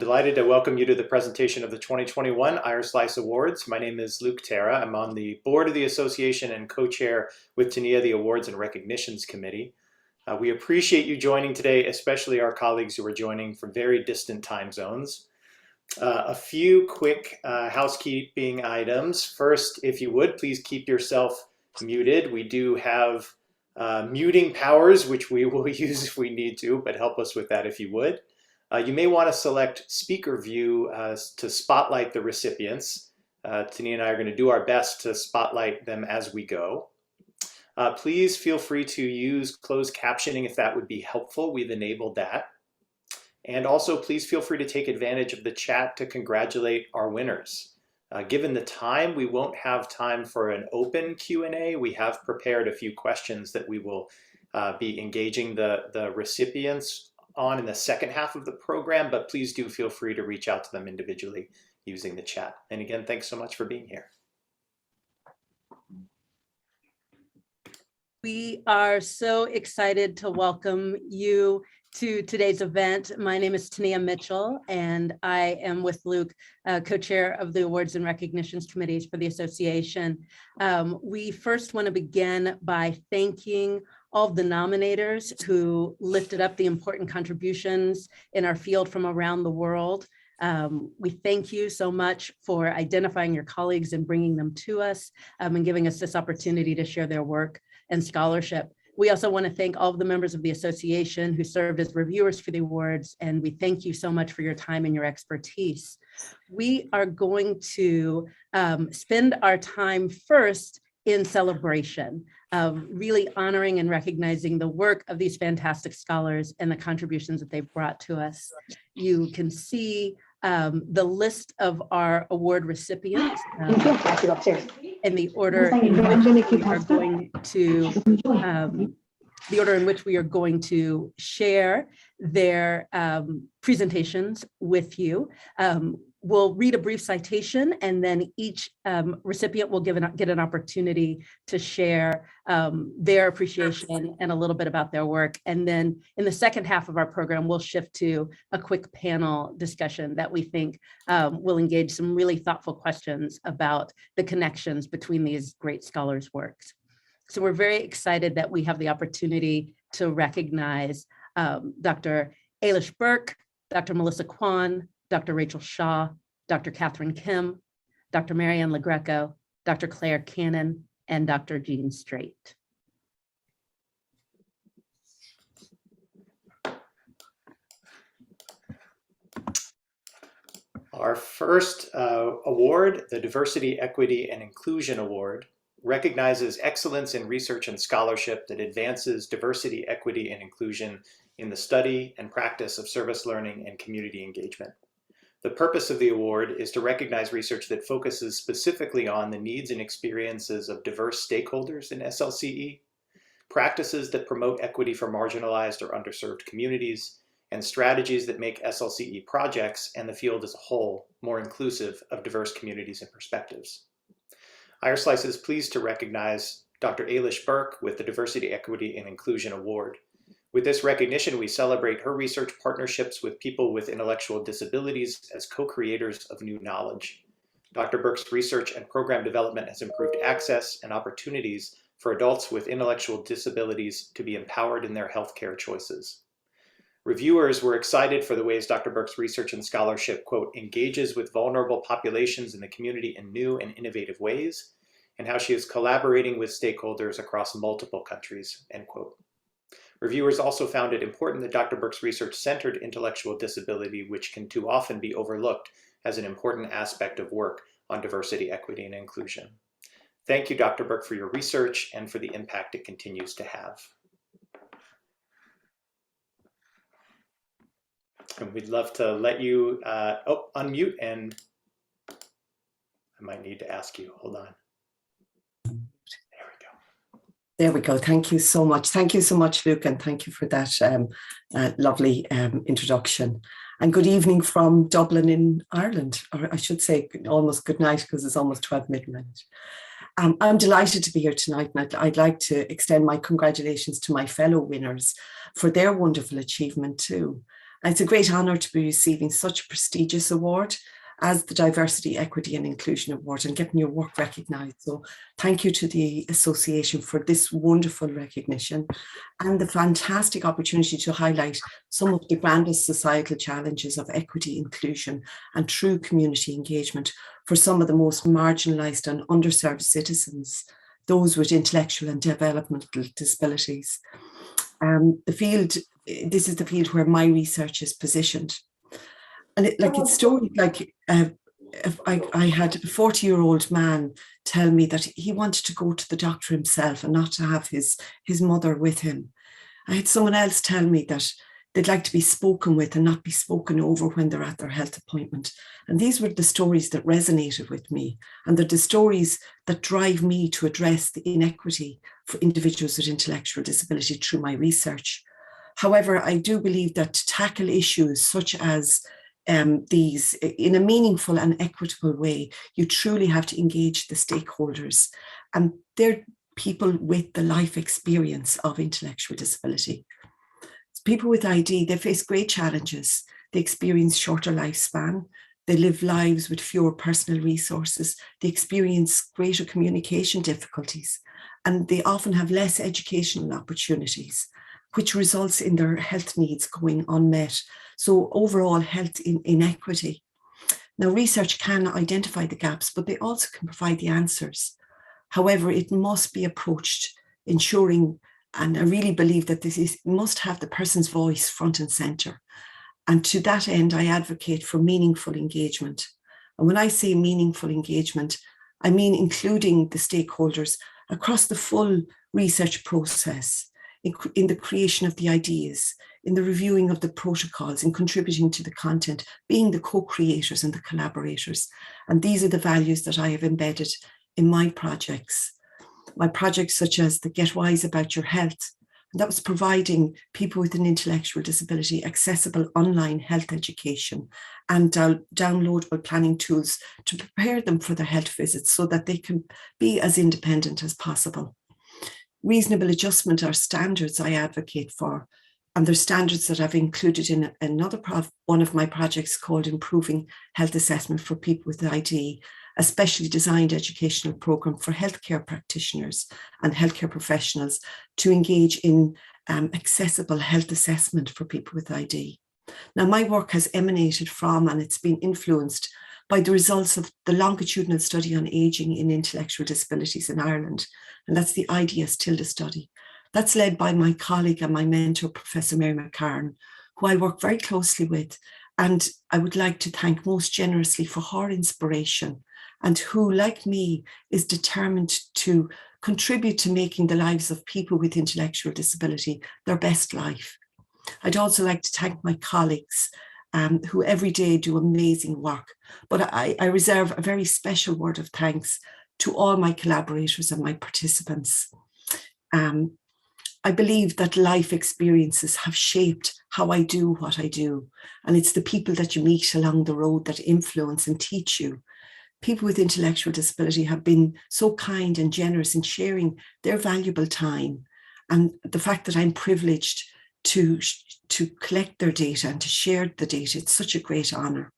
delighted to welcome you to the presentation of the 2021 IARSLCE Awards. My name is Luke Terra. I'm on the board of the association and co-chair with Tania the Awards and Recognitions Committee. We appreciate you joining today, especially our colleagues who are joining from very distant time zones. A few quick housekeeping items. First, if you would, please keep yourself muted. We do have muting powers, which we will use if we need to, but help us with that if you would. You may want to select speaker view to spotlight the recipients. Tania and I are going to do our best to spotlight them as we go. Please feel free to use closed captioning if that would be helpful. We've enabled that. And also please feel free to take advantage of the chat to congratulate our winners. Given the time, we won't have time for an open Q&A. We have prepared a few questions that we will be engaging the recipients on in the second half of the program, but please do feel free to reach out to them individually using the chat. And again, thanks so much for being here. We are so excited to welcome you to today's event. My name is Tania Mitchell, and I am with Luke, co-chair of the Awards and Recognitions Committees for the association. We first want to begin by thanking all of the nominators who lifted up the important contributions in our field from around the world. We thank you so much for identifying your colleagues and bringing them to us and giving us this opportunity to share their work and scholarship. We also want to thank all of the members of the association who served as reviewers for the awards, and we thank you so much for your time and your expertise. We are going to spend our time first in celebration of really honoring and recognizing the work of these fantastic scholars and the contributions that they've brought to us. You can see the list of our award recipients in the order in which we are going to share their presentations with you. We'll read a brief citation, and then each recipient will get an opportunity to share their appreciation and a little bit about their work. And then in the second half of our program, we'll shift to a quick panel discussion that we think will engage some really thoughtful questions about the connections between these great scholars' works. So we're very excited that we have the opportunity to recognize Dr. Éilish Burke, Dr. Melissa Quan, Dr. Rachael Shah, Dr. Katherine Kim, Dr. Marianne LeGreco, Dr. Clare Cannon, and Dr. Jean Strait. Our first award, the Diversity, Equity, and Inclusion Award, recognizes excellence in research and scholarship that advances diversity, equity, and inclusion in the study and practice of service learning and community engagement. The purpose of the award is to recognize research that focuses specifically on the needs and experiences of diverse stakeholders in SLCE, practices that promote equity for marginalized or underserved communities, and strategies that make SLCE projects and the field as a whole more inclusive of diverse communities and perspectives. IARSLCE is pleased to recognize Dr. Éilish Burke with the Diversity, Equity, and Inclusion Award. With this recognition, we celebrate her research partnerships with people with intellectual disabilities as co-creators of new knowledge. Dr. Burke's research and program development has improved access and opportunities for adults with intellectual disabilities to be empowered in their healthcare choices. Reviewers were excited for the ways Dr. Burke's research and scholarship, quote, engages with vulnerable populations in the community in new and innovative ways, and how she is collaborating with stakeholders across multiple countries, end quote. Reviewers also found it important that Dr. Burke's research centered intellectual disability, which can too often be overlooked as an important aspect of work on diversity, equity, and inclusion. Thank you, Dr. Burke, for your research and for the impact it continues to have. And we'd love to let you unmute, and I might need to ask you, hold on. There we go. Thank you so much. Thank you so much, Luke, and thank you for that lovely introduction. And good evening from Dublin in Ireland, or I should say almost good night because it's almost 12 midnight. I'm delighted to be here tonight, and I'd like to extend my congratulations to my fellow winners for their wonderful achievement too. It's a great honour to be receiving such a prestigious award as the Diversity, Equity and Inclusion Award and getting your work recognised. So thank you to the association for this wonderful recognition and the fantastic opportunity to highlight some of the grandest societal challenges of equity, inclusion and true community engagement for some of the most marginalised and underserved citizens, those with intellectual and developmental disabilities. This is the field where my research is positioned. And it's stories like, I had a 40-year-old man tell me that he wanted to go to the doctor himself and not to have his mother with him. I had someone else tell me that they'd like to be spoken with and not be spoken over when they're at their health appointment. And these were the stories that resonated with me. And they're the stories that drive me to address the inequity for individuals with intellectual disability through my research. However, I do believe that to tackle issues such as these in a meaningful and equitable way, you truly have to engage the stakeholders. And they're people with the life experience of intellectual disability. People with ID, they face great challenges. They experience shorter lifespan. They live lives with fewer personal resources. They experience greater communication difficulties. And they often have less educational opportunities, which results in their health needs going unmet. So overall health inequity. Now, research can identify the gaps, but they also can provide the answers. However, it must be approached ensuring, and I really believe that must have the person's voice front and center. And to that end, I advocate for meaningful engagement. And when I say meaningful engagement, I mean including the stakeholders across the full research process, in the creation of the ideas, in the reviewing of the protocols, in contributing to the content, being the co-creators and the collaborators. And these are the values that I have embedded in my projects. My projects such as the Get Wise About Your Health, and that was providing people with an intellectual disability accessible online health education and downloadable planning tools to prepare them for their health visits so that they can be as independent as possible. Reasonable adjustment are standards I advocate for, and they're standards that I've included in one of my projects called Improving Health Assessment for People with ID, a specially designed educational program for healthcare practitioners and healthcare professionals to engage in accessible health assessment for people with ID. Now, my work has emanated from and it's been influenced by the results of the longitudinal study on ageing in intellectual disabilities in Ireland, and that's the IDS-Tilda study. That's led by my colleague and my mentor, Professor Marianne, who I work very closely with, and I would like to thank most generously for her inspiration, and who, like me, is determined to contribute to making the lives of people with intellectual disability their best life. I'd also like to thank my colleagues who every day do amazing work, but I reserve a very special word of thanks to all my collaborators and my participants. I believe that life experiences have shaped how I do what I do, and it's the people that you meet along the road that influence and teach you. People with intellectual disability have been so kind and generous in sharing their valuable time, and the fact that I'm privileged to collect their data and to share the data, it's such a great honour.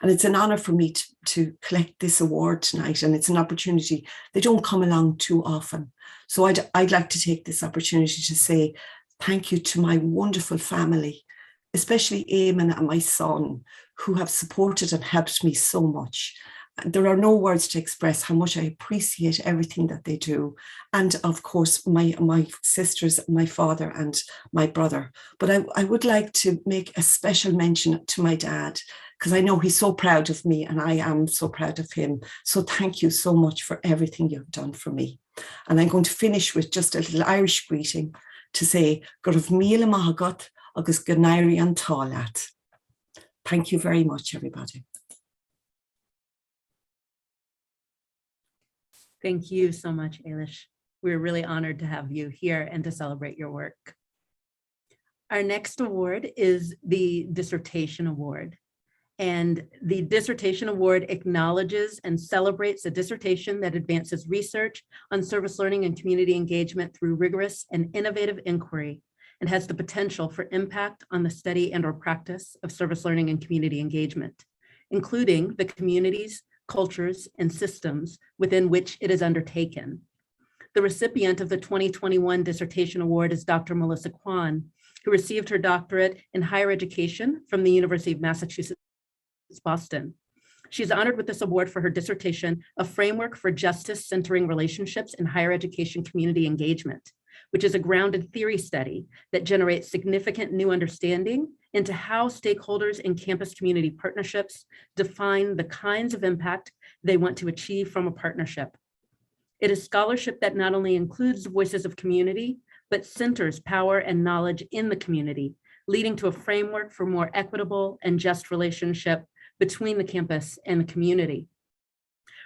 And it's an honour for me to collect this award tonight, and it's an opportunity. They don't come along too often. So I'd like to take this opportunity to say thank you to my wonderful family, especially Eamon and my son, who have supported and helped me so much. There are no words to express how much I appreciate everything that they do. And of course, my sisters, my father and my brother. But I would like to make a special mention to my dad, because I know he's so proud of me and I am so proud of him. So thank you so much for everything you've done for me. And I'm going to finish with just a little Irish greeting to say, Gurv Míle Mahagat agus Ganairi an Tálat. Thank you very much, everybody. Thank you so much, Éilish. We're really honored to have you here and to celebrate your work. Our next award is the Dissertation Award. And the Dissertation Award acknowledges and celebrates a dissertation that advances research on service learning and community engagement through rigorous and innovative inquiry and has the potential for impact on the study and/or practice of service learning and community engagement, including the communities, cultures, and systems within which it is undertaken. The recipient of the 2021 Dissertation Award is Dr. Melissa Quan, who received her doctorate in higher education from the University of Massachusetts, Boston. She's honored with this award for her dissertation, A Framework for Justice Centering Relationships in Higher Education Community Engagement, which is a grounded theory study that generates significant new understanding into how stakeholders in campus community partnerships define the kinds of impact they want to achieve from a partnership. It is scholarship that not only includes voices of community, but centers power and knowledge in the community, leading to a framework for more equitable and just relationship between the campus and the community.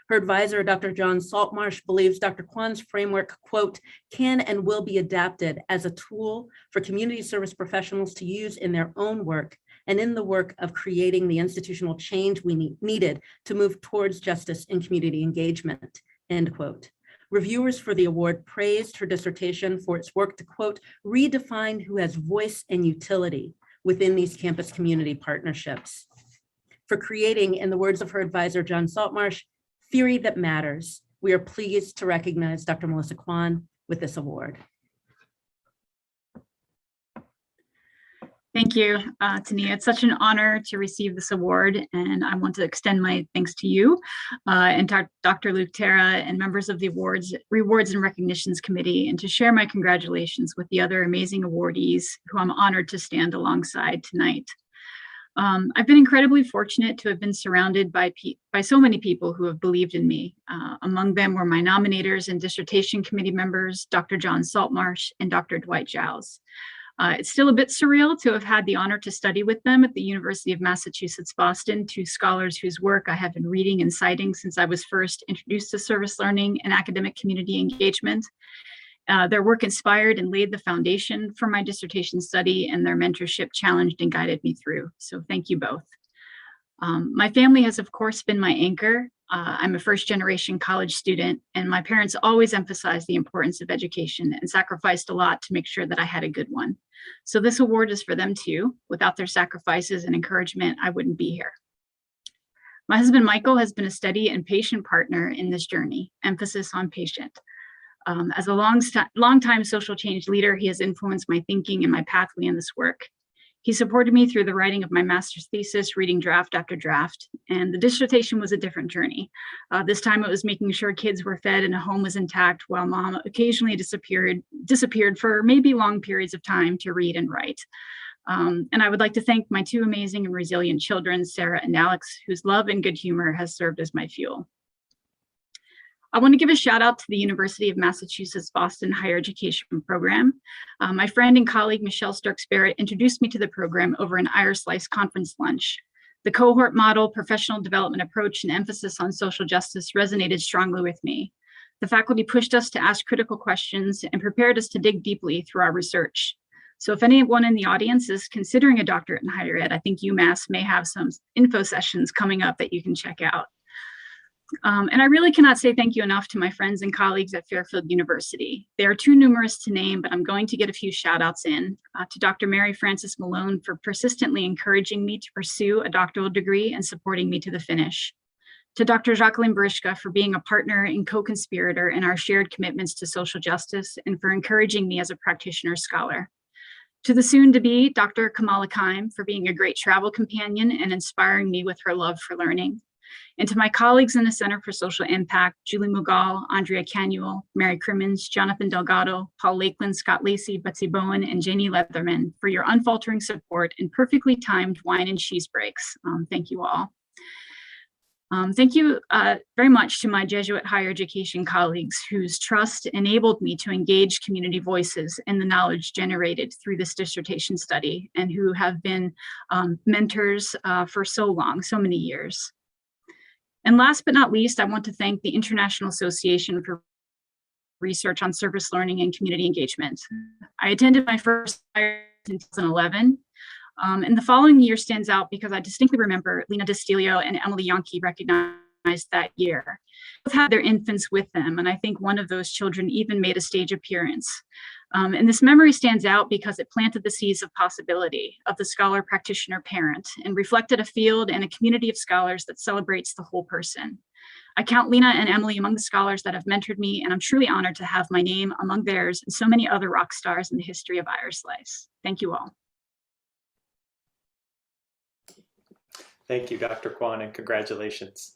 Her advisor, Dr. John Saltmarsh, believes Dr. Quan's framework, quote, can and will be adapted as a tool for community service professionals to use in their own work and in the work of creating the institutional change we needed to move towards justice and community engagement, end quote. Reviewers for the award praised her dissertation for its work to, quote, redefine who has voice and utility within these campus community partnerships. For creating, in the words of her advisor, John Saltmarsh, theory that matters, we are pleased to recognize Dr. Melissa Quan with this award. Thank you, Tania. It's such an honor to receive this award, and I want to extend my thanks to you and Dr. Luke Terra and members of the Rewards and Recognitions Committee, and to share my congratulations with the other amazing awardees who I'm honored to stand alongside tonight. I've been incredibly fortunate to have been surrounded by so many people who have believed in me. Among them were my nominators and dissertation committee members, Dr. John Saltmarsh and Dr. Dwight Giles. It's still a bit surreal to have had the honor to study with them at the University of Massachusetts, Boston, two scholars whose work I have been reading and citing since I was first introduced to service learning and academic community engagement. Their work inspired and laid the foundation for my dissertation study, and their mentorship challenged and guided me through. So thank you both. My family has, of course, been my anchor. I'm a first-generation college student, and my parents always emphasized the importance of education and sacrificed a lot to make sure that I had a good one. So this award is for them too. Without their sacrifices and encouragement, I wouldn't be here. My husband, Michael, has been a steady and patient partner in this journey, emphasis on patient. As a long-time social change leader, he has influenced my thinking and my pathway in this work. He supported me through the writing of my master's thesis, reading draft after draft, and the dissertation was a different journey. This time it was making sure kids were fed and a home was intact while mom occasionally disappeared for maybe long periods of time to read and write. And I would like to thank my two amazing and resilient children, Sarah and Alex, whose love and good humor has served as my fuel. I want to give a shout out to the University of Massachusetts Boston Higher Education Program. My friend and colleague, Michelle Starks-Barrett, introduced me to the program over an IARSLCE conference lunch. The cohort model, professional development approach, and emphasis on social justice resonated strongly with me. The faculty pushed us to ask critical questions and prepared us to dig deeply through our research. So if anyone in the audience is considering a doctorate in higher ed, I think UMass may have some info sessions coming up that you can check out. And I really cannot say thank you enough to my friends and colleagues at Fairfield University. They are too numerous to name, but I'm going to get a few shout outs in. To Dr. Mary Frances Malone for persistently encouraging me to pursue a doctoral degree and supporting me to the finish. To Dr. Jacqueline Barishka for being a partner and co-conspirator in our shared commitments to social justice and for encouraging me as a practitioner scholar. To the soon-to-be Dr. Kamala Kime for being a great travel companion and inspiring me with her love for learning. And to my colleagues in the Center for Social Impact, Julie Mughal, Andrea Canuel, Mary Crimmins, Jonathan Delgado, Paul Lakeland, Scott Lacey, Betsy Bowen, and Janie Leatherman for your unfaltering support and perfectly timed wine and cheese breaks. Thank you all. Thank you very much to my Jesuit higher education colleagues whose trust enabled me to engage community voices in the knowledge generated through this dissertation study and who have been mentors for so long, so many years. And last but not least, I want to thank the International Association for Research on Service Learning and Community Engagement. I attended my first in 2011, and the following year stands out because I distinctly remember Lena Distilio and Emily Yonke recognized that year. Both had their infants with them, and I think one of those children even made a stage appearance. And this memory stands out because it planted the seeds of possibility of the scholar practitioner parent and reflected a field and a community of scholars that celebrates the whole person. I count Lena and Emily among the scholars that have mentored me, and I'm truly honored to have my name among theirs and so many other rock stars in the history of IARSLCE. Thank you all. Thank you, Dr. Quan, and congratulations.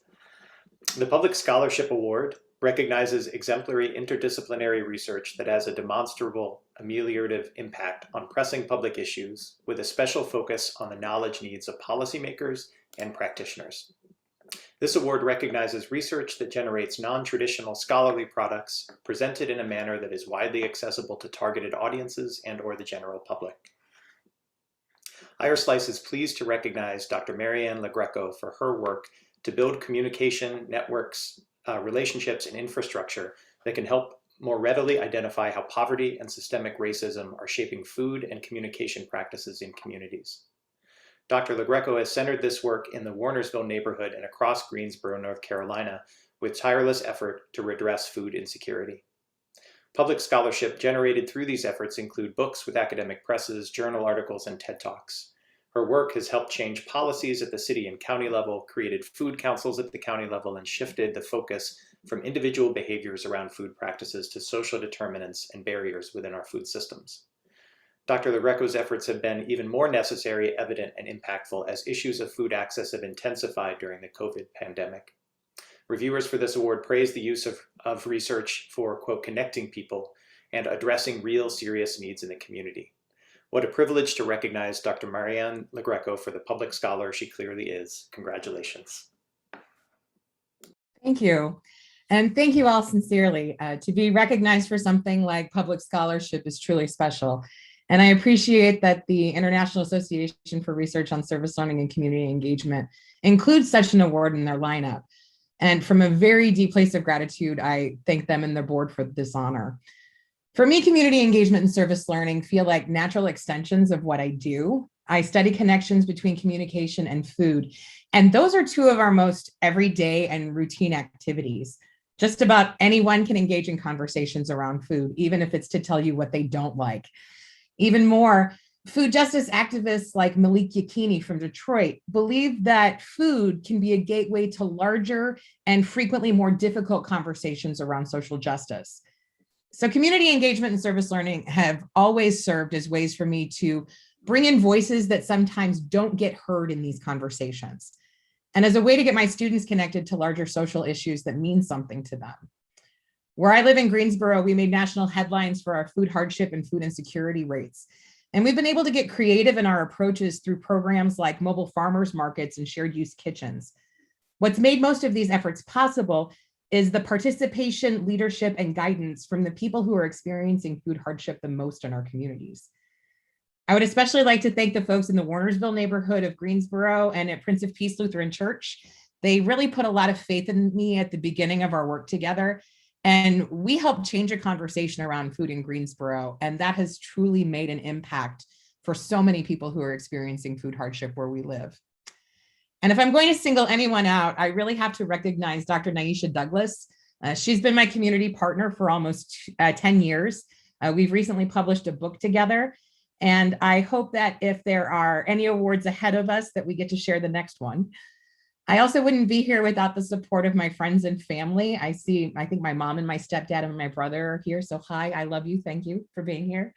The Public Scholarship Award recognizes exemplary interdisciplinary research that has a demonstrable ameliorative impact on pressing public issues, with a special focus on the knowledge needs of policymakers and practitioners. This award recognizes research that generates non-traditional scholarly products presented in a manner that is widely accessible to targeted audiences and/or the general public. IARSLCE is pleased to recognize Dr. Marianne LeGreco for her work to build communication networks, relationships, and infrastructure that can help more readily identify how poverty and systemic racism are shaping food and communication practices in communities. Dr. LeGreco has centered this work in the Warnersville neighborhood and across Greensboro, North Carolina, with tireless effort to redress food insecurity. Public scholarship generated through these efforts include books with academic presses, journal articles, and TED Talks. Her work has helped change policies at the city and county level, created food councils at the county level, and shifted the focus from individual behaviors around food practices to social determinants and barriers within our food systems. Dr. LeGreco's efforts have been even more necessary, evident, and impactful as issues of food access have intensified during the COVID pandemic. Reviewers for this award praise the use of research for, quote, connecting people and addressing real serious needs in the community. What a privilege to recognize Dr. Marianne LeGreco for the public scholar she clearly is. Congratulations. Thank you. And thank you all sincerely. To be recognized for something like public scholarship is truly special. And I appreciate that the International Association for Research on Service Learning and Community Engagement includes such an award in their lineup. And from a very deep place of gratitude, I thank them and their board for this honor. For me, community engagement and service learning feel like natural extensions of what I do. I study connections between communication and food, and those are two of our most everyday and routine activities. Just about anyone can engage in conversations around food, even if it's to tell you what they don't like. Even more, food justice activists like Malik Yakini from Detroit believe that food can be a gateway to larger and frequently more difficult conversations around social justice. So community engagement and service learning have always served as ways for me to bring in voices that sometimes don't get heard in these conversations, and as a way to get my students connected to larger social issues that mean something to them. Where I live in Greensboro, we made national headlines for our food hardship and food insecurity rates. And we've been able to get creative in our approaches through programs like mobile farmers markets and shared use kitchens. What's made most of these efforts possible is the participation, leadership, and guidance from the people who are experiencing food hardship the most in our communities. I would especially like to thank the folks in the Warnersville neighborhood of Greensboro and at Prince of Peace Lutheran Church. They really put a lot of faith in me at the beginning of our work together. And we helped change a conversation around food in Greensboro, and that has truly made an impact for so many people who are experiencing food hardship where we live. And if I'm going to single anyone out, I really have to recognize Dr. Naisha Douglas. She's been my community partner for almost 10 years. We've recently published a book together, and I hope that if there are any awards ahead of us, that we get to share the next one. I also wouldn't be here without the support of my friends and family. I think my mom and my stepdad and my brother are here. So hi, I love you. Thank you for being here.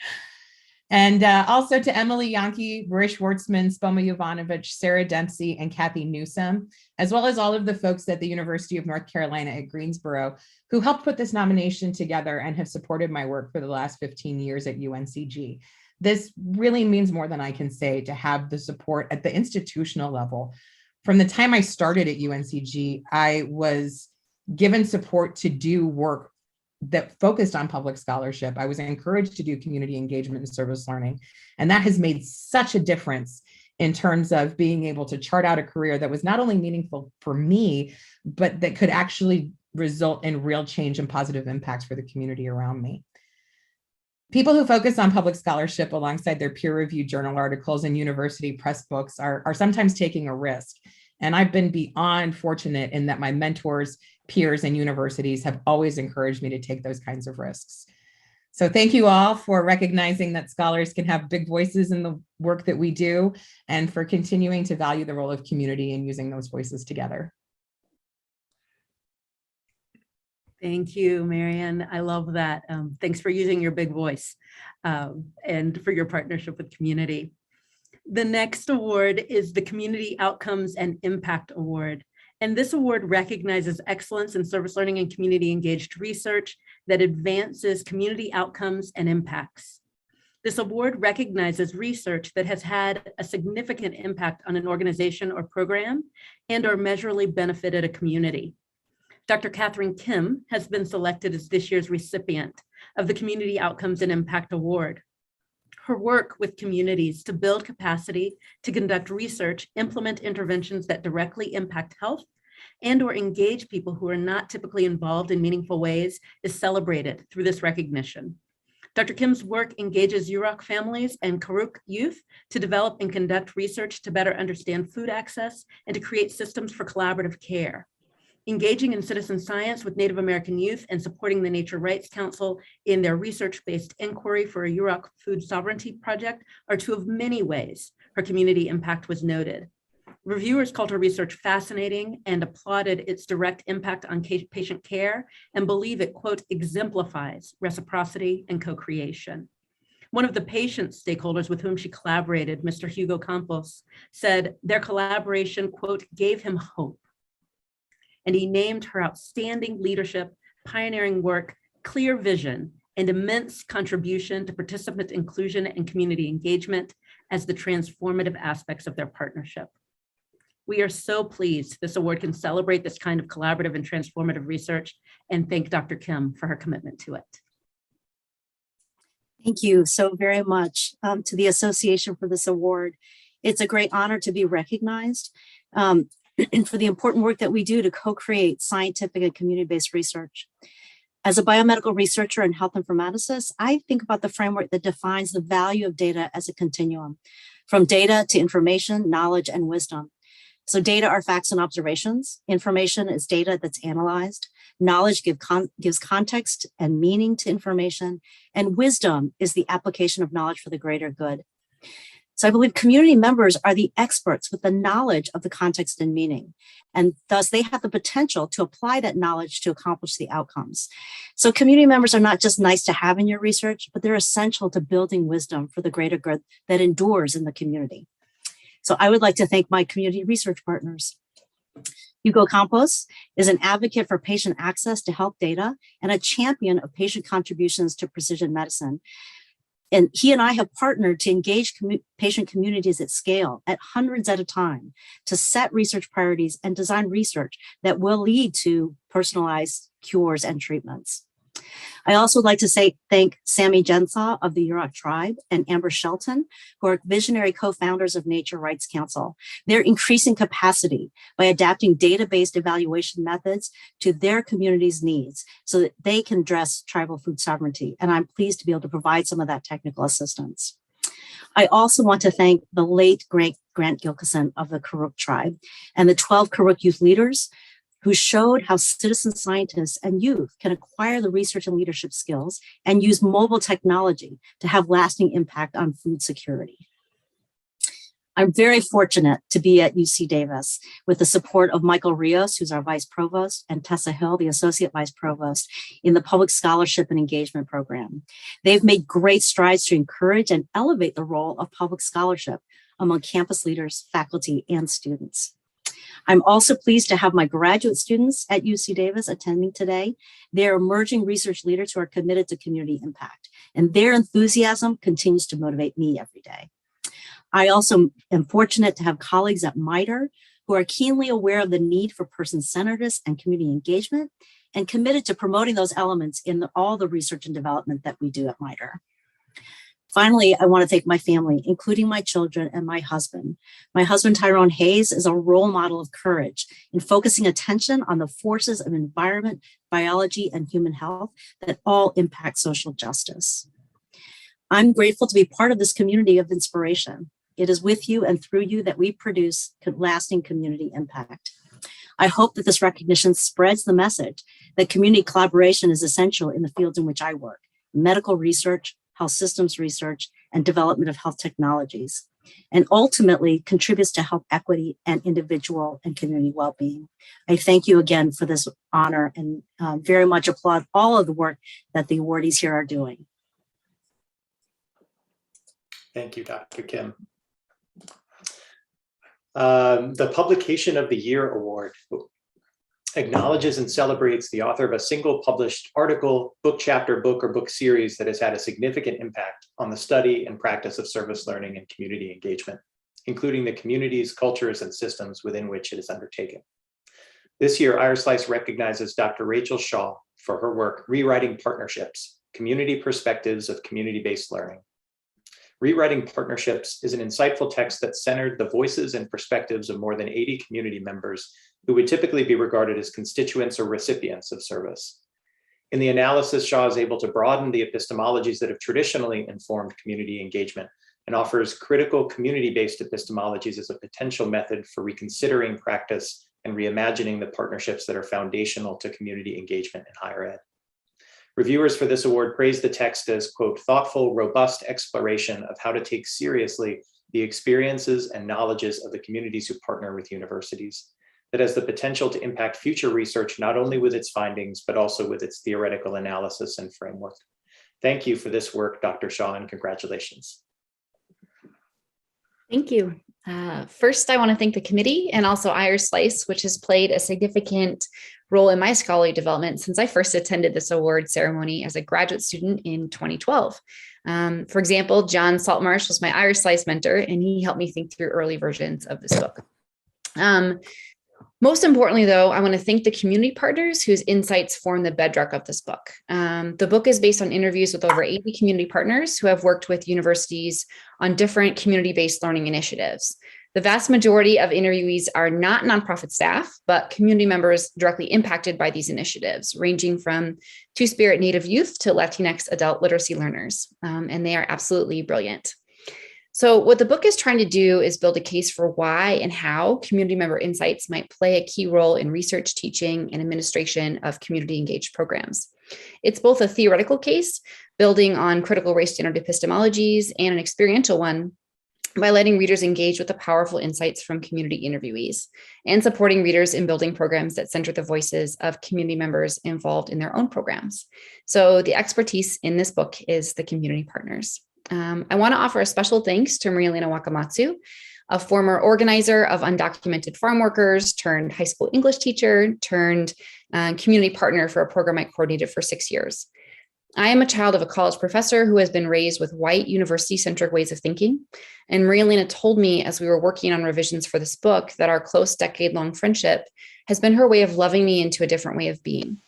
And also to Emily Yankee, Barish Wartzman, Spoma Jovanovic, Sarah Dempsey, and Kathy Newsom, as well as all of the folks at the University of North Carolina at Greensboro who helped put this nomination together and have supported my work for the last 15 years at UNCG. This really means more than I can say to have the support at the institutional level. From the time I started at UNCG, I was given support to do work that focused on public scholarship. I was encouraged to do community engagement and service learning. And that has made such a difference in terms of being able to chart out a career that was not only meaningful for me, but that could actually result in real change and positive impacts for the community around me. People who focus on public scholarship alongside their peer-reviewed journal articles and university press books are sometimes taking a risk. And I've been beyond fortunate in that my mentors, peers, and universities have always encouraged me to take those kinds of risks. So thank you all for recognizing that scholars can have big voices in the work that we do, and for continuing to value the role of community and using those voices together. Thank you, Marianne. I love that. Thanks for using your big voice and for your partnership with community. The next award is the Community Outcomes and Impact Award. And this award recognizes excellence in service learning and community engaged research that advances community outcomes and impacts. This award recognizes research that has had a significant impact on an organization or program and or measurably benefited a community. Dr. Katherine Kim has been selected as this year's recipient of the Community Outcomes and Impact Award. Her work with communities to build capacity to conduct research, implement interventions that directly impact health, and or engage people who are not typically involved in meaningful ways is celebrated through this recognition. Dr. Kim's work engages Yurok families and Karuk youth to develop and conduct research to better understand food access and to create systems for collaborative care. Engaging in citizen science with Native American youth and supporting the Nature Rights Council in their research-based inquiry for a Yurok food sovereignty project are two of many ways her community impact was noted. Reviewers called her research fascinating and applauded its direct impact on patient care and believe it, quote, exemplifies reciprocity and co-creation. One of the patient stakeholders with whom she collaborated, Mr. Hugo Campos, said their collaboration, quote, gave him hope. And he named her outstanding leadership, pioneering work, clear vision, and immense contribution to participant inclusion and community engagement as the transformative aspects of their partnership. We are so pleased this award can celebrate this kind of collaborative and transformative research, and thank Dr. Kim for her commitment to it. Thank you so very much to the association for this award. It's a great honor to be recognized for the important work that we do to co-create scientific and community-based research. As a biomedical researcher and health informaticist, I think about the framework that defines the value of data as a continuum, from data to information, knowledge, and wisdom. So data are facts and observations. Information is data that's analyzed. Knowledge gives context and meaning to information. And wisdom is the application of knowledge for the greater good. So I believe community members are the experts with the knowledge of the context and meaning. And thus they have the potential to apply that knowledge to accomplish the outcomes. So community members are not just nice to have in your research, but they're essential to building wisdom for the greater good that endures in the community. So I would like to thank my community research partners. Hugo Campos is an advocate for patient access to health data and a champion of patient contributions to precision medicine. And he and I have partnered to engage patient communities at scale, at hundreds at a time, to set research priorities and design research that will lead to personalized cures and treatments. I also would like to thank Sammy Jensaw of the Yurok tribe and Amber Shelton, who are visionary co-founders of Nature Rights Council. They're increasing capacity by adapting data-based evaluation methods to their community's needs so that they can address tribal food sovereignty. And I'm pleased to be able to provide some of that technical assistance. I also want to thank the late Grant Gilkison of the Karuk tribe and the 12 Karuk youth leaders who showed how citizen scientists and youth can acquire the research and leadership skills and use mobile technology to have lasting impact on food security. I'm very fortunate to be at UC Davis with the support of Michael Rios, who's our Vice Provost, and Tessa Hill, the Associate Vice Provost, in the Public Scholarship and Engagement Program. They've made great strides to encourage and elevate the role of public scholarship among campus leaders, faculty, and students. I'm also pleased to have my graduate students at UC Davis attending today. They're emerging research leaders who are committed to community impact, and their enthusiasm continues to motivate me every day. I also am fortunate to have colleagues at MITRE who are keenly aware of the need for person-centeredness and community engagement and committed to promoting those elements in all the research and development that we do at MITRE. Finally, I want to thank my family, including my children and my husband. My husband, Tyrone Hayes, is a role model of courage in focusing attention on the forces of environment, biology, and human health that all impact social justice. I'm grateful to be part of this community of inspiration. It is with you and through you that we produce lasting community impact. I hope that this recognition spreads the message that community collaboration is essential in the fields in which I work, medical research, health systems research, and development of health technologies, and ultimately contributes to health equity and individual and community well-being. I thank you again for this honor and very much applaud all of the work that the awardees here are doing. Thank you, Dr. Kim. The Publication of the Year Award acknowledges and celebrates the author of a single published article, book chapter, book, or book series that has had a significant impact on the study and practice of service learning and community engagement, including the communities, cultures, and systems within which it is undertaken. This year, IARSLCE recognizes Dr. Rachael Shah for her work, Rewriting Partnerships, Community Perspectives of Community-Based Learning. Rewriting Partnerships is an insightful text that centered the voices and perspectives of more than 80 community members who would typically be regarded as constituents or recipients of service. In the analysis, Shah is able to broaden the epistemologies that have traditionally informed community engagement and offers critical community-based epistemologies as a potential method for reconsidering practice and reimagining the partnerships that are foundational to community engagement in higher ed. Reviewers for this award praise the text as, quote, thoughtful, robust exploration of how to take seriously the experiences and knowledges of the communities who partner with universities, that has the potential to impact future research, not only with its findings, but also with its theoretical analysis and framework. Thank you for this work, Dr. Shah, and congratulations. Thank you. First, I want to thank the committee and also IARSLCE, which has played a significant role in my scholarly development since I first attended this award ceremony as a graduate student in 2012. For example, John Saltmarsh was my IARSLCE mentor, and he helped me think through early versions of this book. Most importantly, though, I want to thank the community partners whose insights form the bedrock of this book. The book is based on interviews with over 80 community partners who have worked with universities on different community-based learning initiatives. The vast majority of interviewees are not nonprofit staff, but community members directly impacted by these initiatives, ranging from Two-Spirit Native youth to Latinx adult literacy learners, and they are absolutely brilliant. So what the book is trying to do is build a case for why and how community member insights might play a key role in research, teaching, and administration of community engaged programs. It's both a theoretical case, building on critical race-gendered epistemologies, and an experiential one by letting readers engage with the powerful insights from community interviewees and supporting readers in building programs that center the voices of community members involved in their own programs. So the expertise in this book is the community partners. I want to offer a special thanks to Marianne Wakamatsu, a former organizer of undocumented farm workers, turned high school English teacher, turned community partner for a program I coordinated for 6 years. I am a child of a college professor who has been raised with white university-centric ways of thinking. And Marianne told me as we were working on revisions for this book that our close decade-long friendship has been her way of loving me into a different way of being.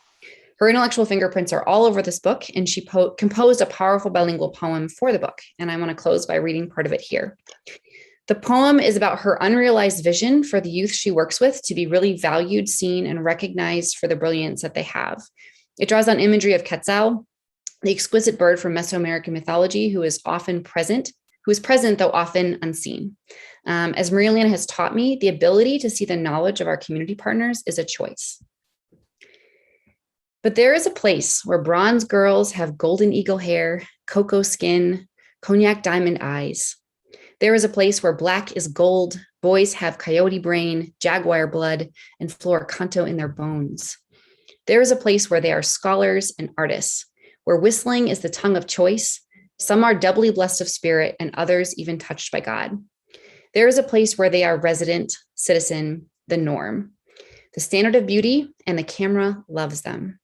Her intellectual fingerprints are all over this book, and she composed a powerful bilingual poem for the book. And I want to close by reading part of it here. The poem is about her unrealized vision for the youth she works with to be really valued, seen, and recognized for the brilliance that they have. It draws on imagery of Quetzal, the exquisite bird from Mesoamerican mythology who is present though often unseen. As Marianne has taught me, the ability to see the knowledge of our community partners is a choice. But there is a place where bronze girls have golden eagle hair, cocoa skin, cognac diamond eyes. There is a place where black is gold, boys have coyote brain, jaguar blood, and flora canto in their bones. There is a place where they are scholars and artists, where whistling is the tongue of choice. Some are doubly blessed of spirit and others even touched by God. There is a place where they are resident, citizen, the norm, the standard of beauty, and the camera loves them.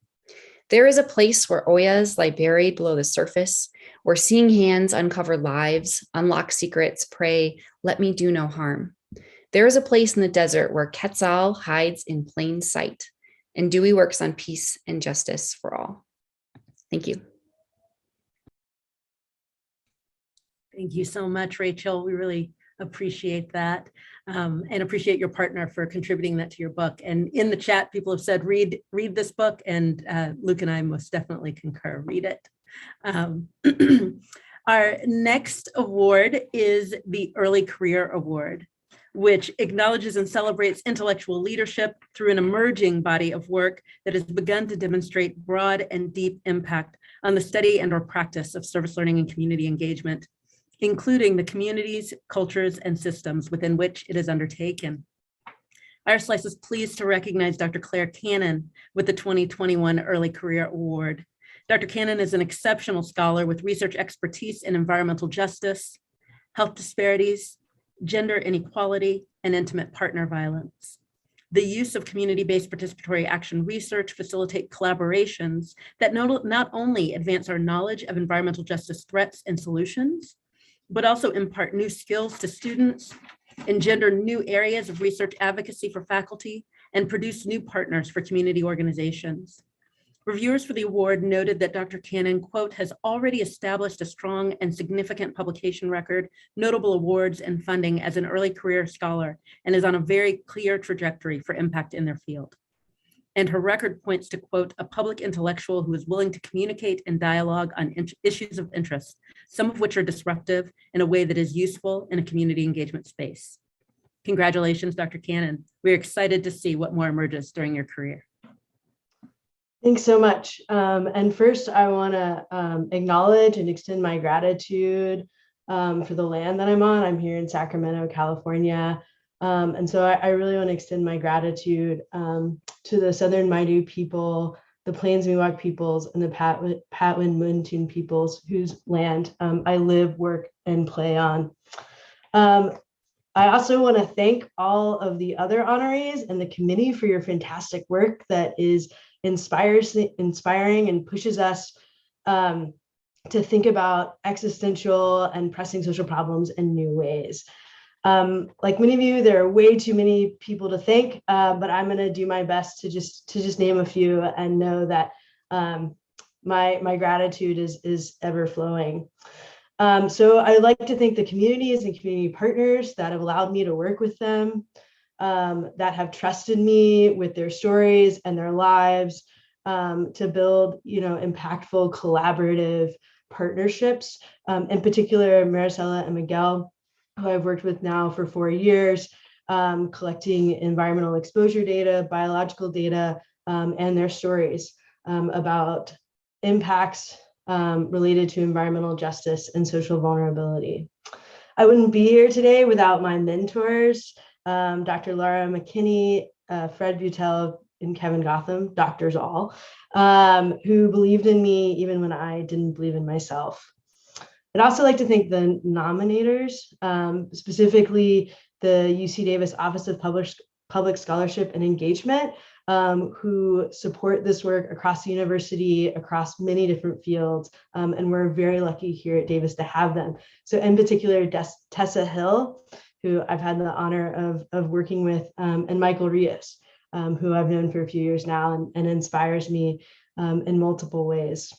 There is a place where oyas lie buried below the surface, where seeing hands uncover lives, unlock secrets, pray, let me do no harm. There is a place in the desert where Quetzal hides in plain sight, and Dewey works on peace and justice for all. Thank you. Thank you so much, Rachael. We really appreciate that and appreciate your partner for contributing that to your book. And in the chat, people have said, read this book, and Luke and I most definitely concur, read it. Our next award is the Early Career Award, which acknowledges and celebrates intellectual leadership through an emerging body of work that has begun to demonstrate broad and deep impact on the study and or practice of service learning and community engagement, including the communities, cultures, and systems within which it is undertaken. IARSLCE is pleased to recognize Dr. Clare Cannon with the 2021 Early Career Award. Dr. Cannon is an exceptional scholar with research expertise in environmental justice, health disparities, gender inequality, and intimate partner violence. The use of community-based participatory action research facilitate collaborations that not only advance our knowledge of environmental justice threats and solutions, but also impart new skills to students, engender new areas of research advocacy for faculty, and produce new partners for community organizations. Reviewers for the award noted that Dr. Cannon, quote, has already established a strong and significant publication record, notable awards and funding as an early career scholar, and is on a very clear trajectory for impact in their field. And her record points to, quote, a public intellectual who is willing to communicate and dialogue on issues of interest, some of which are disruptive in a way that is useful in a community engagement space. Congratulations, Dr. Cannon. We're excited to see what more emerges during your career. Thanks so much. And first, I want to acknowledge and extend my gratitude for the land that I'm on. I'm here in Sacramento, California. And so I really want to extend my gratitude to the Southern Maidu people, the Plains Miwok peoples, and the Patwin Muntun peoples whose land I live, work, and play on. I also want to thank all of the other honorees and the committee for your fantastic work that is inspiring and pushes us to think about existential and pressing social problems in new ways. Like many of you, there are way too many people to thank, but I'm going to do my best to just name a few and know that my gratitude is ever flowing. So I'd like to thank the communities and community partners that have allowed me to work with them, that have trusted me with their stories and their lives to build, impactful collaborative partnerships. In particular, Maricela and Miguel, who I've worked with now for 4 years, collecting environmental exposure data, biological data, and their stories about impacts related to environmental justice and social vulnerability. I wouldn't be here today without my mentors, Dr. Laura McKinney, Fred Butel, and Kevin Gotham, doctors all, who believed in me even when I didn't believe in myself. I'd also like to thank the nominators, specifically the UC Davis Office of Public Scholarship and Engagement, who support this work across the university, across many different fields, and we're very lucky here at Davis to have them. So in particular, Tessa Hill, who I've had the honor of working with, and Michael Rios, who I've known for a few years now and inspires me in multiple ways.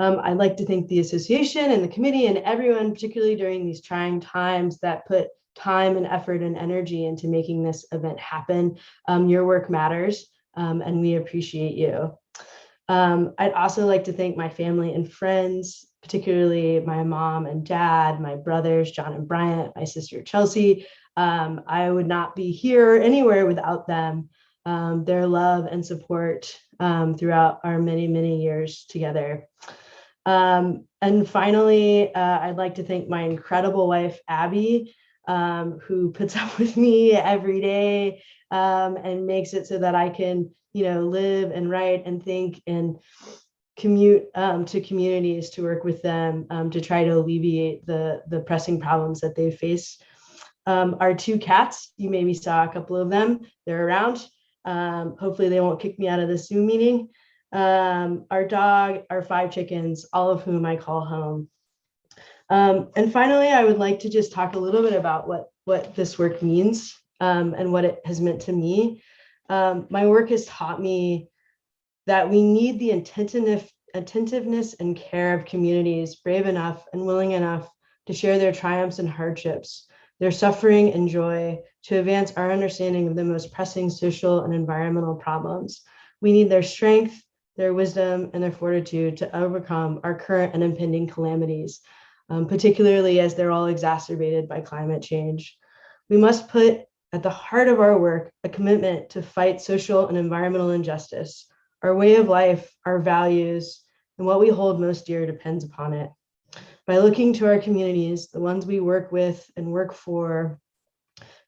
I'd like to thank the association and the committee and everyone, particularly during these trying times, that put time and effort and energy into making this event happen. Your work matters, and we appreciate you. I'd also like to thank my family and friends, particularly my mom and dad, my brothers, John and Bryant, my sister, Chelsea. I would not be here anywhere without them, their love and support throughout our many, many years together. And finally, I'd like to thank my incredible wife, Abby, who puts up with me every day and makes it so that I can, live and write and think and commute to communities to work with them to try to alleviate the pressing problems that they face. Our 2 cats, you maybe saw a couple of them, they're around. Hopefully they won't kick me out of the Zoom meeting. Our dog, our 5 chickens, all of whom I call home. And finally, I would like to just talk a little bit about what this work means and what it has meant to me. My work has taught me that we need the attentiveness and care of communities brave enough and willing enough to share their triumphs and hardships, their suffering and joy, to advance our understanding of the most pressing social and environmental problems. We need their strength, their wisdom, and their fortitude to overcome our current and impending calamities, particularly as they're all exacerbated by climate change. We must put at the heart of our work a commitment to fight social and environmental injustice, our way of life, our values, and what we hold most dear depends upon it. By looking to our communities, the ones we work with and work for,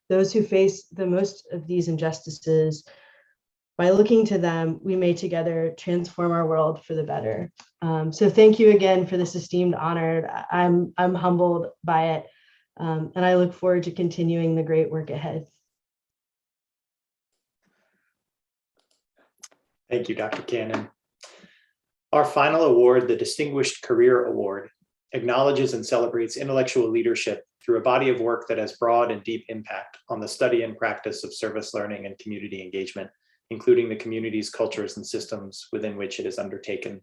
those who face the most of these injustices, by looking to them, we may together transform our world for the better. So thank you again for this esteemed honor. I'm humbled by it, and I look forward to continuing the great work ahead. Thank you, Dr. Cannon. Our final award, the Distinguished Career Award, acknowledges and celebrates intellectual leadership through a body of work that has broad and deep impact on the study and practice of service learning and community engagement, including the communities, cultures, and systems within which it is undertaken.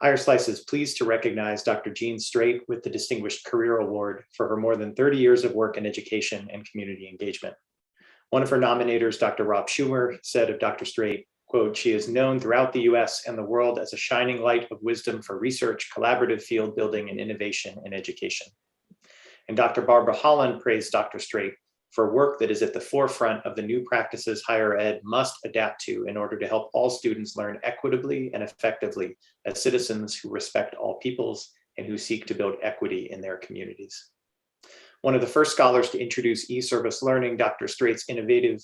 IARSLCE is pleased to recognize Dr. Jean Strait with the Distinguished Career Award for her more than 30 years of work in education and community engagement. One of her nominators, Dr. Rob Schumer, said of Dr. Strait, quote, "She is known throughout the US and the world as a shining light of wisdom for research, collaborative field building, and innovation in education." And Dr. Barbara Holland praised Dr. Strait for work that is at the forefront of the new practices higher ed must adapt to in order to help all students learn equitably and effectively as citizens who respect all peoples and who seek to build equity in their communities. One of the first scholars to introduce e-service learning, Dr. Strait's innovative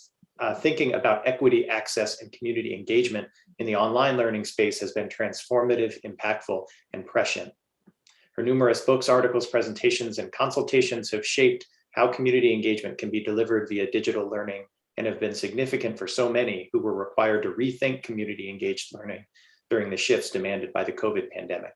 thinking about equity, access, and community engagement in the online learning space has been transformative, impactful, and prescient. Her numerous books, articles, presentations, and consultations have shaped how community engagement can be delivered via digital learning and have been significant for so many who were required to rethink community engaged learning during the shifts demanded by the COVID pandemic.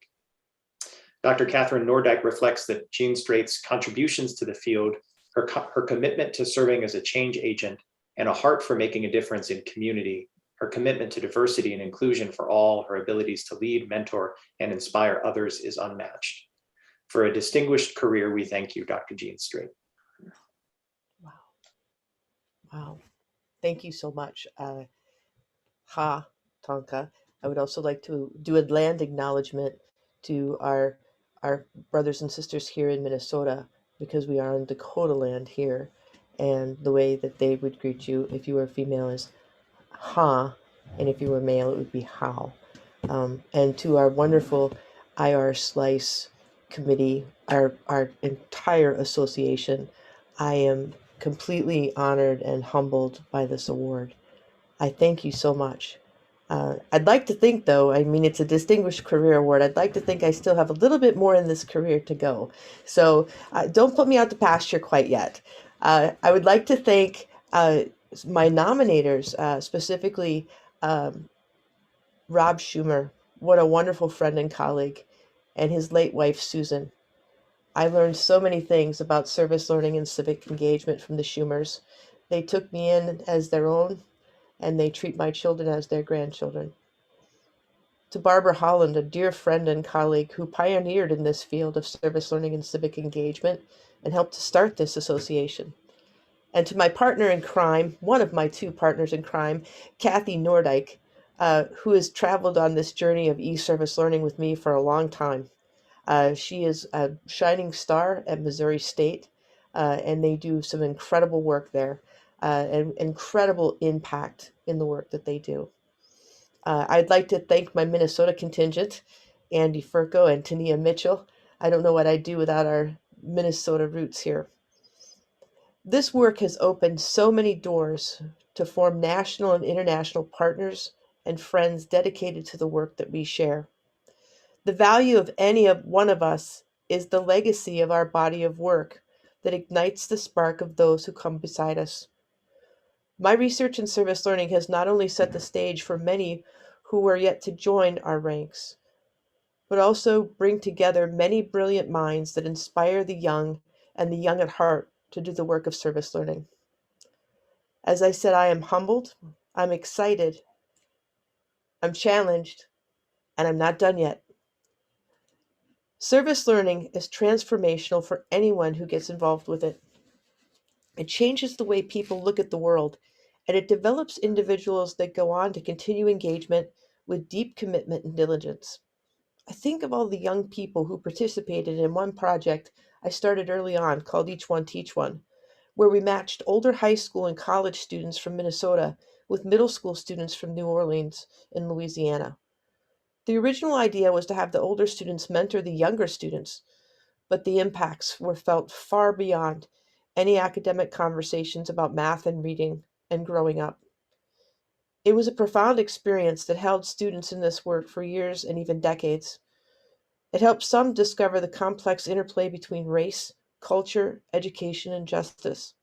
Dr. Katherine Nordyke reflects that Jean Strait's contributions to the field, her commitment to serving as a change agent, and a heart for making a difference in community, her commitment to diversity and inclusion for all, her abilities to lead, mentor, and inspire others is unmatched. For a distinguished career, we thank you, Dr. Jean Strait. Wow. Wow. Thank you so much. Ha, Tonka. I would also like to do a land acknowledgement to our brothers and sisters here in Minnesota, because we are on Dakota land here, and the way that they would greet you if you were female is ha, and if you were male, it would be how. And to our wonderful IARSLCE committee, our entire association, I am completely honored and humbled by this award. I thank you so much. I'd like to think, though, I mean, it's a Distinguished Career Award. I'd like to think I still have a little bit more in this career to go. So don't put me out to pasture quite yet. I would like to thank my nominators, specifically Rob Schumer. What a wonderful friend and colleague, and his late wife, Susan. I learned so many things about service learning and civic engagement from the Schumers. They took me in as their own, and they treat my children as their grandchildren. To Barbara Holland, a dear friend and colleague who pioneered in this field of service learning and civic engagement and helped to start this association. And to my partner in crime, one of my two partners in crime, Kathy Nordyke, who has traveled on this journey of e-service learning with me for a long time. She is a shining star at Missouri State, and they do some incredible work there, and incredible impact in the work that they do. I'd like to thank my Minnesota contingent, Andy Furco and Tania Mitchell. I don't know what I'd do without our Minnesota roots here. This work has opened so many doors to form national and international partners and friends dedicated to the work that we share. The value of any one of us is the legacy of our body of work that ignites the spark of those who come beside us. My research in service learning has not only set the stage for many who are yet to join our ranks, but also bring together many brilliant minds that inspire the young and the young at heart to do the work of service learning. As I said, I am humbled, I'm excited, I'm challenged, and I'm not done yet. Service learning is transformational for anyone who gets involved with it. It changes the way people look at the world, and it develops individuals that go on to continue engagement with deep commitment and diligence. I think of all the young people who participated in one project I started early on called Each One Teach One, where we matched older high school and college students from Minnesota with middle school students from New Orleans in Louisiana. The original idea was to have the older students mentor the younger students, but the impacts were felt far beyond any academic conversations about math and reading and growing up. It was a profound experience that held students in this work for years and even decades. It helped some discover the complex interplay between race, culture, education, and justice,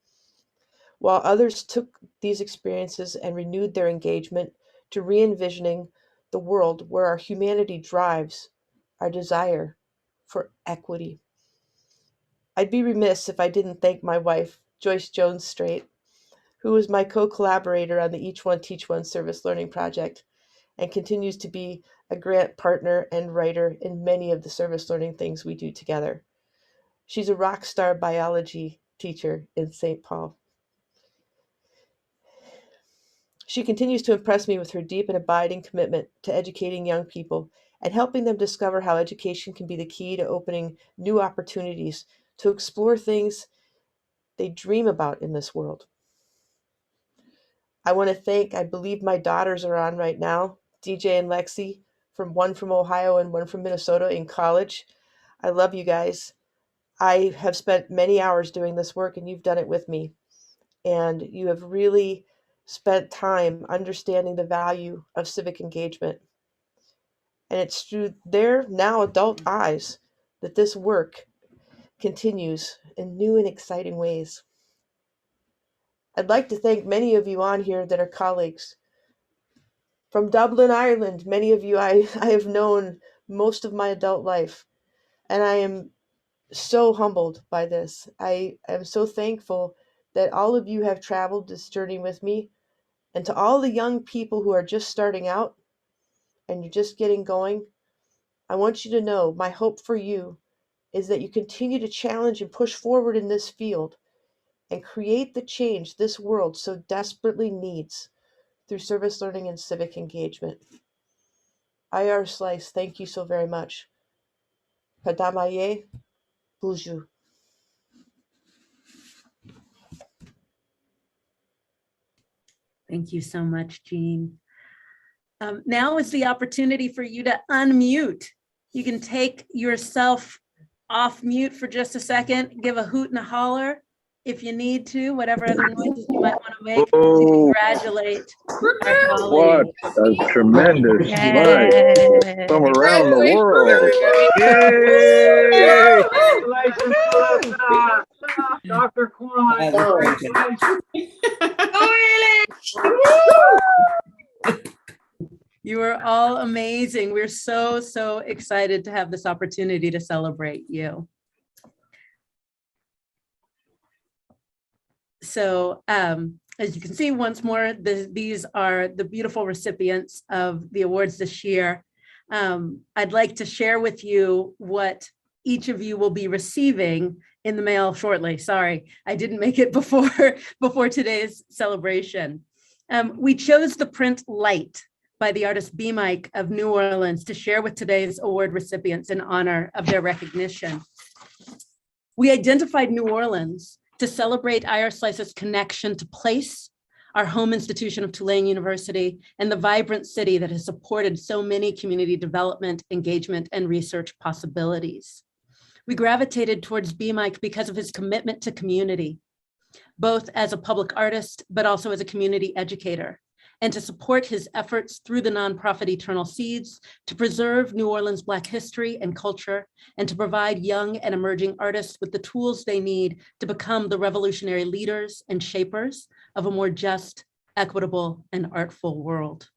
while others took these experiences and renewed their engagement to re-envisioning the world where our humanity drives our desire for equity. I'd be remiss if I didn't thank my wife, Joyce Jones Strait, who was my co-collaborator on the Each One Teach One service learning project and continues to be a grant partner and writer in many of the service learning things we do together. She's a rock star biology teacher in St. Paul. She continues to impress me with her deep and abiding commitment to educating young people and helping them discover how education can be the key to opening new opportunities to explore things they dream about in this world. I want to thank, I believe my daughters are on right now, DJ and Lexi, one from Ohio and one from Minnesota in college. I love you guys. I have spent many hours doing this work and you've done it with me. And you have really spent time understanding the value of civic engagement. And it's through their now adult eyes that this work continues in new and exciting ways. I'd like to thank many of you on here that are colleagues. From Dublin, Ireland, many of you I have known most of my adult life, and I am so humbled by this. I am so thankful that all of you have traveled this journey with me, and to all the young people who are just starting out and you're just getting going, I want you to know my hope for you is that you continue to challenge and push forward in this field and create the change this world so desperately needs through service learning and civic engagement. IARSLCE, thank you so very much. Padamaye, Buju. Thank you so much, Jean. Now is the opportunity for you to unmute. You can take yourself off mute for just a second, give a hoot and a holler if you need to, whatever other noises you might want to make to congratulate our colleague. What a tremendous night from around the world. Yay! Congratulations, Melissa. Dr. Quan. You are all amazing. We're so, so excited to have this opportunity to celebrate you. So as you can see, once more, these are the beautiful recipients of the awards this year. I'd like to share with you what each of you will be receiving in the mail shortly. Sorry, I didn't make it before today's celebration. We chose the print Light by the artist B. Mike of New Orleans to share with today's award recipients in honor of their recognition. We identified New Orleans to celebrate IARSLCE's connection to place, our home institution of Tulane University, and the vibrant city that has supported so many community development, engagement, and research possibilities. We gravitated towards B. Mike because of his commitment to community, both as a public artist, but also as a community educator, and to support his efforts through the nonprofit Eternal Seeds to preserve New Orleans Black history and culture, and to provide young and emerging artists with the tools they need to become the revolutionary leaders and shapers of a more just, equitable, and artful world.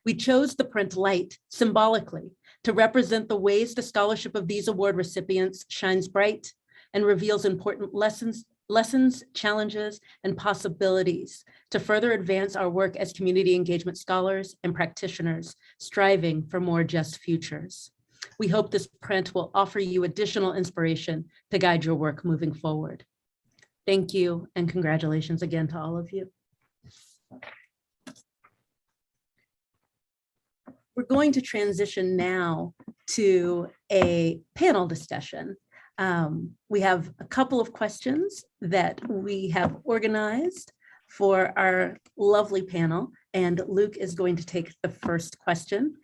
We chose the print Light symbolically to represent the ways the scholarship of these award recipients shines bright and reveals important lessons, challenges, and possibilities to further advance our work as community engagement scholars and practitioners striving for more just futures. We hope this print will offer you additional inspiration to guide your work moving forward. Thank you, and congratulations again to all of you. We're going to transition now to a panel discussion. We have a couple of questions that we have organized for our lovely panel, and Luke is going to take the first question.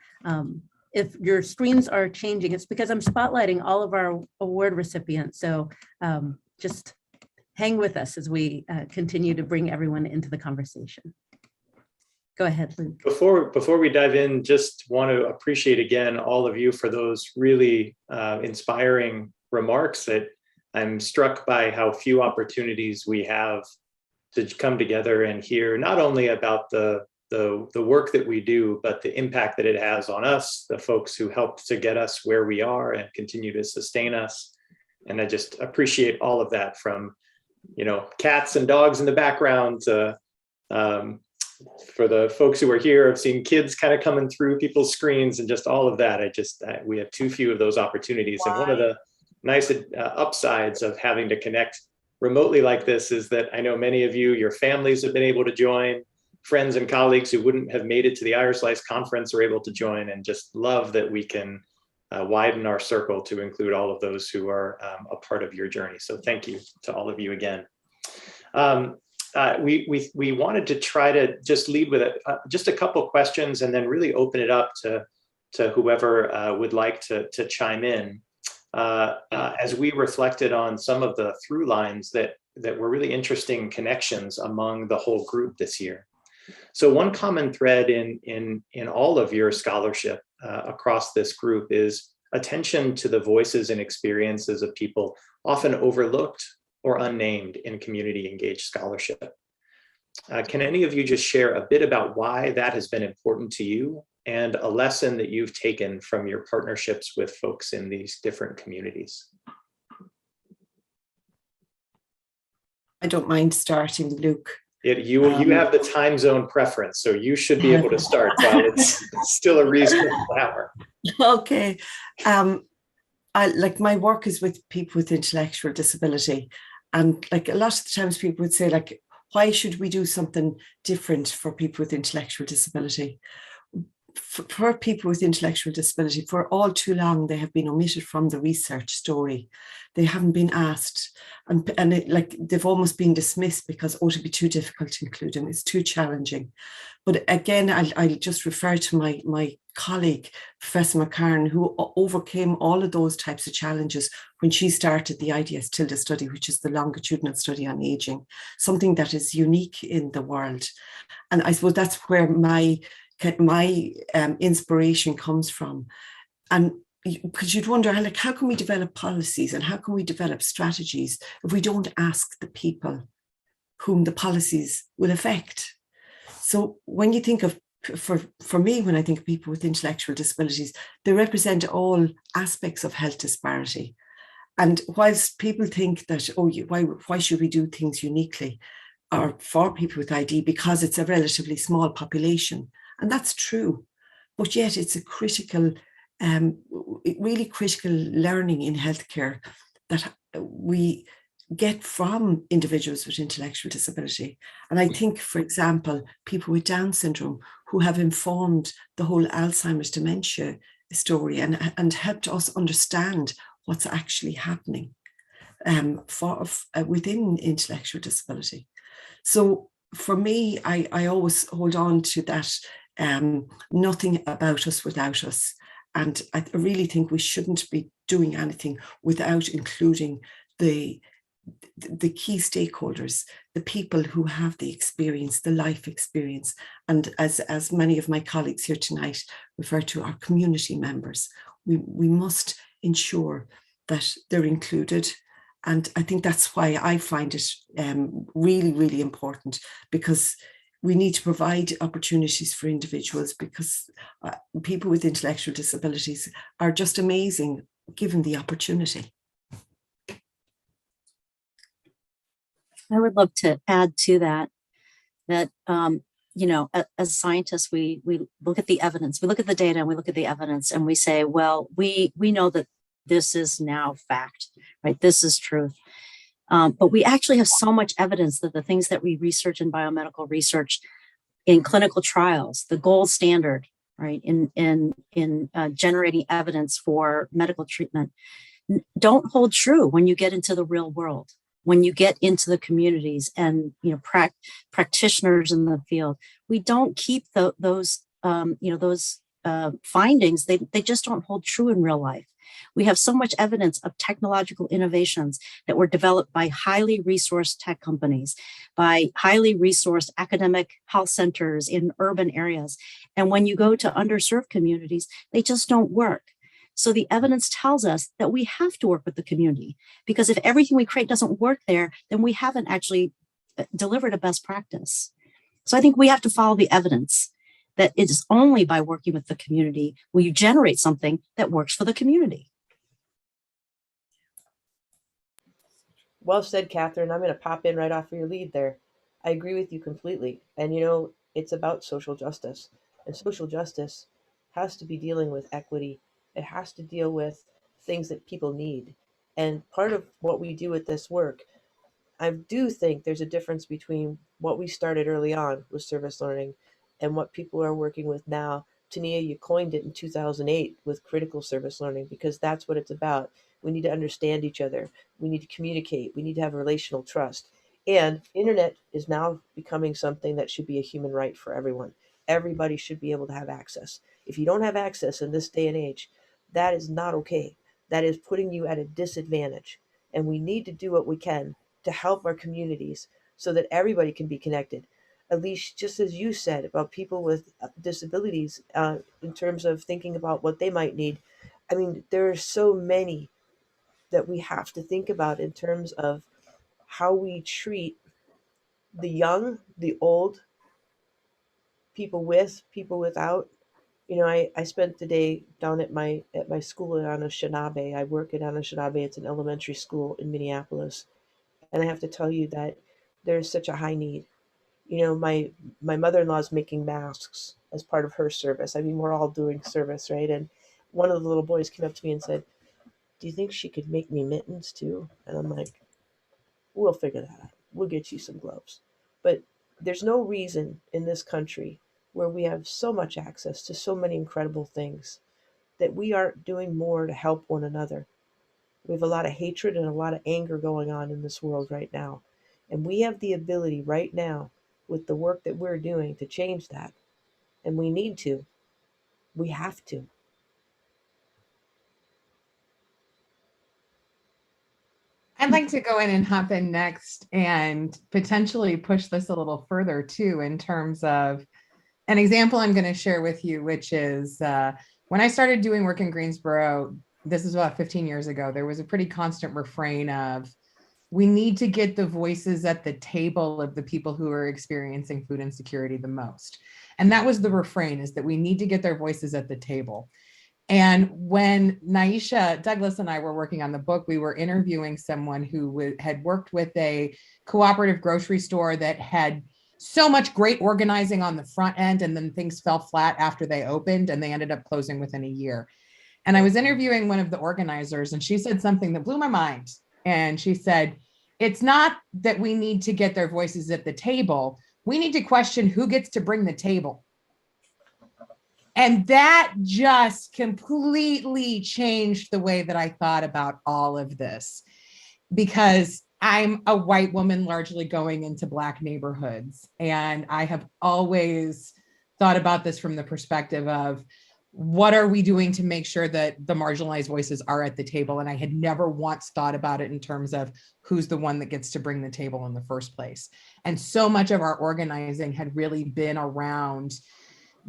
if your screens are changing, it's because I'm spotlighting all of our award recipients. So just hang with us as we continue to bring everyone into the conversation. Go ahead, Luke. Before we dive in, just want to appreciate again all of you for those really inspiring remarks. That I'm struck by how few opportunities we have to come together and hear not only about the work that we do, but the impact that it has on us, the folks who help to get us where we are and continue to sustain us. And I just appreciate all of that, from, you know, cats and dogs in the background to, for the folks who are here, I've seen kids kind of coming through people's screens and just all of that. We have too few of those opportunities. And one of the nice upsides of having to connect remotely like this is that I know many of you, your families have been able to join, friends and colleagues who wouldn't have made it to the IARSLCE conference are able to join, and just love that we can widen our circle to include all of those who are a part of your journey. So thank you to all of you again. We wanted to try to just lead with just a couple questions and then really open it up to whoever would like to chime in as we reflected on some of the through lines that were really interesting connections among the whole group this year. So one common thread in all of your scholarship across this group is attention to the voices and experiences of people often overlooked or unnamed in community engaged scholarship. Can any of you just share a bit about why that has been important to you and a lesson that you've taken from your partnerships with folks in these different communities? I don't mind starting, Luke. You have the time zone preference, so you should be able to start while it's still a reasonable hour. Okay. Like my work is with people with intellectual disability. And like a lot of the times people would say, like, why should we do something different for people with intellectual disability? For people with intellectual disability, for all too long, they have been omitted from the research story. They haven't been asked, and they've almost been dismissed because, oh, it'd be too difficult to include them. It's too challenging. But again, I'll just refer to my colleague, Professor McCarran, who overcame all of those types of challenges when she started the IDS Tilda study, which is the longitudinal study on aging, something that is unique in the world. And I suppose that's where my inspiration comes from. And because you'd wonder, like, how can we develop policies and how can we develop strategies if we don't ask the people whom the policies will affect? So when you think of, for me, when I think of people with intellectual disabilities, they represent all aspects of health disparity. And whilst people think that, oh, why should we do things uniquely or for people with ID because it's a relatively small population? And that's true, but yet it's a critical, really critical learning in healthcare that we get from individuals with intellectual disability. And I think, for example, people with Down syndrome who have informed the whole Alzheimer's dementia story and helped us understand what's actually happening within intellectual disability. So for me, I always hold on to that nothing about us without us. And I really think we shouldn't be doing anything without including the key stakeholders, the people who have the experience, the life experience. And as many of my colleagues here tonight refer to, our community members, we must ensure that they're included. And I think that's why I find it really, really important, because we need to provide opportunities for individuals, because people with intellectual disabilities are just amazing given the opportunity. I would love to add to that, you know, as scientists, we look at the evidence, we look at the data, and we look at the evidence, and we say, well, we know that this is now fact, right? This is truth. But we actually have so much evidence that the things that we research in biomedical research, in clinical trials, the gold standard, right, in generating evidence for medical treatment, don't hold true when you get into the real world, when you get into the communities and, you know, practitioners in the field. We don't keep those findings, they just don't hold true in real life. We have so much evidence of technological innovations that were developed by highly resourced tech companies, by highly resourced academic health centers in urban areas. And when you go to underserved communities, they just don't work. So the evidence tells us that we have to work with the community, because if everything we create doesn't work there, then we haven't actually delivered a best practice. So I think we have to follow the evidence that it is only by working with the community will you generate something that works for the community. Well said, Catherine. I'm going to pop in right off of your lead there. I agree with you completely. And you know, it's about social justice. And social justice has to be dealing with equity. It has to deal with things that people need. And part of what we do with this work, I do think there's a difference between what we started early on with service learning and what people are working with now. Tania, you coined it in 2008 with critical service learning, because that's what it's about. We need to understand each other. We need to communicate. We need to have relational trust. And internet is now becoming something that should be a human right for everyone. Everybody should be able to have access. If you don't have access in this day and age, that is not okay. That is putting you at a disadvantage. And we need to do what we can to help our communities so that everybody can be connected. Éilish, just as you said about people with disabilities, in terms of thinking about what they might need, I mean, there are so many that we have to think about in terms of how we treat the young, the old, people with, people without. You know, I spent the day down at my school at Anishinaabe. I work at Anishinaabe. It's an elementary school in Minneapolis. And I have to tell you that there's such a high need. You know, my mother-in-law is making masks as part of her service. I mean, we're all doing service, right? And one of the little boys came up to me and said, "Do you think she could make me mittens too?" And I'm like, "We'll figure that out. We'll get you some gloves." But there's no reason in this country where we have so much access to so many incredible things that we aren't doing more to help one another. We have a lot of hatred and a lot of anger going on in this world right now. And we have the ability right now, with the work that we're doing, to change that. And we need to. We have to. I'd like to go in and hop in next and potentially push this a little further too, in terms of an example I'm going to share with you, which is when I started doing work in Greensboro, this is about 15 years ago, there was a pretty constant refrain of, we need to get the voices at the table of the people who are experiencing food insecurity the most. And that was the refrain, is that we need to get their voices at the table. And when Naisha Douglas and I were working on the book, we were interviewing someone who had worked with a cooperative grocery store that had so much great organizing on the front end, and then things fell flat after they opened, and they ended up closing within a year. And I was interviewing one of the organizers, and she said something that blew my mind. And she said, "It's not that we need to get their voices at the table. We need to question who gets to bring the table." And that just completely changed the way that I thought about all of this, because I'm a white woman largely going into Black neighborhoods. And I have always thought about this from the perspective of, what are we doing to make sure that the marginalized voices are at the table? And I had never once thought about it in terms of who's the one that gets to bring the table in the first place. And so much of our organizing had really been around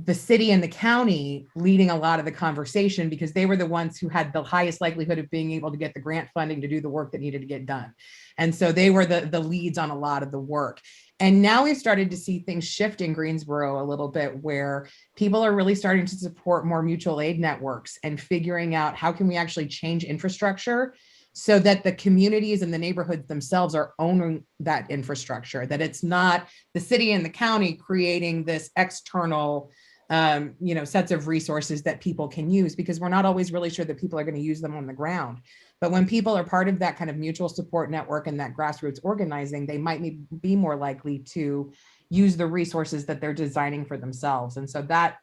the city and the county leading a lot of the conversation, because they were the ones who had the highest likelihood of being able to get the grant funding to do the work that needed to get done. And so they were the leads on a lot of the work. And now we've started to see things shift in Greensboro a little bit, where people are really starting to support more mutual aid networks and figuring out how can we actually change infrastructure so that the communities and the neighborhoods themselves are owning that infrastructure, that it's not the city and the county creating this external sets of resources that people can use, because we're not always really sure that people are going to use them on the ground. But when people are part of that kind of mutual support network and that grassroots organizing, they might be more likely to use the resources that they're designing for themselves. And so that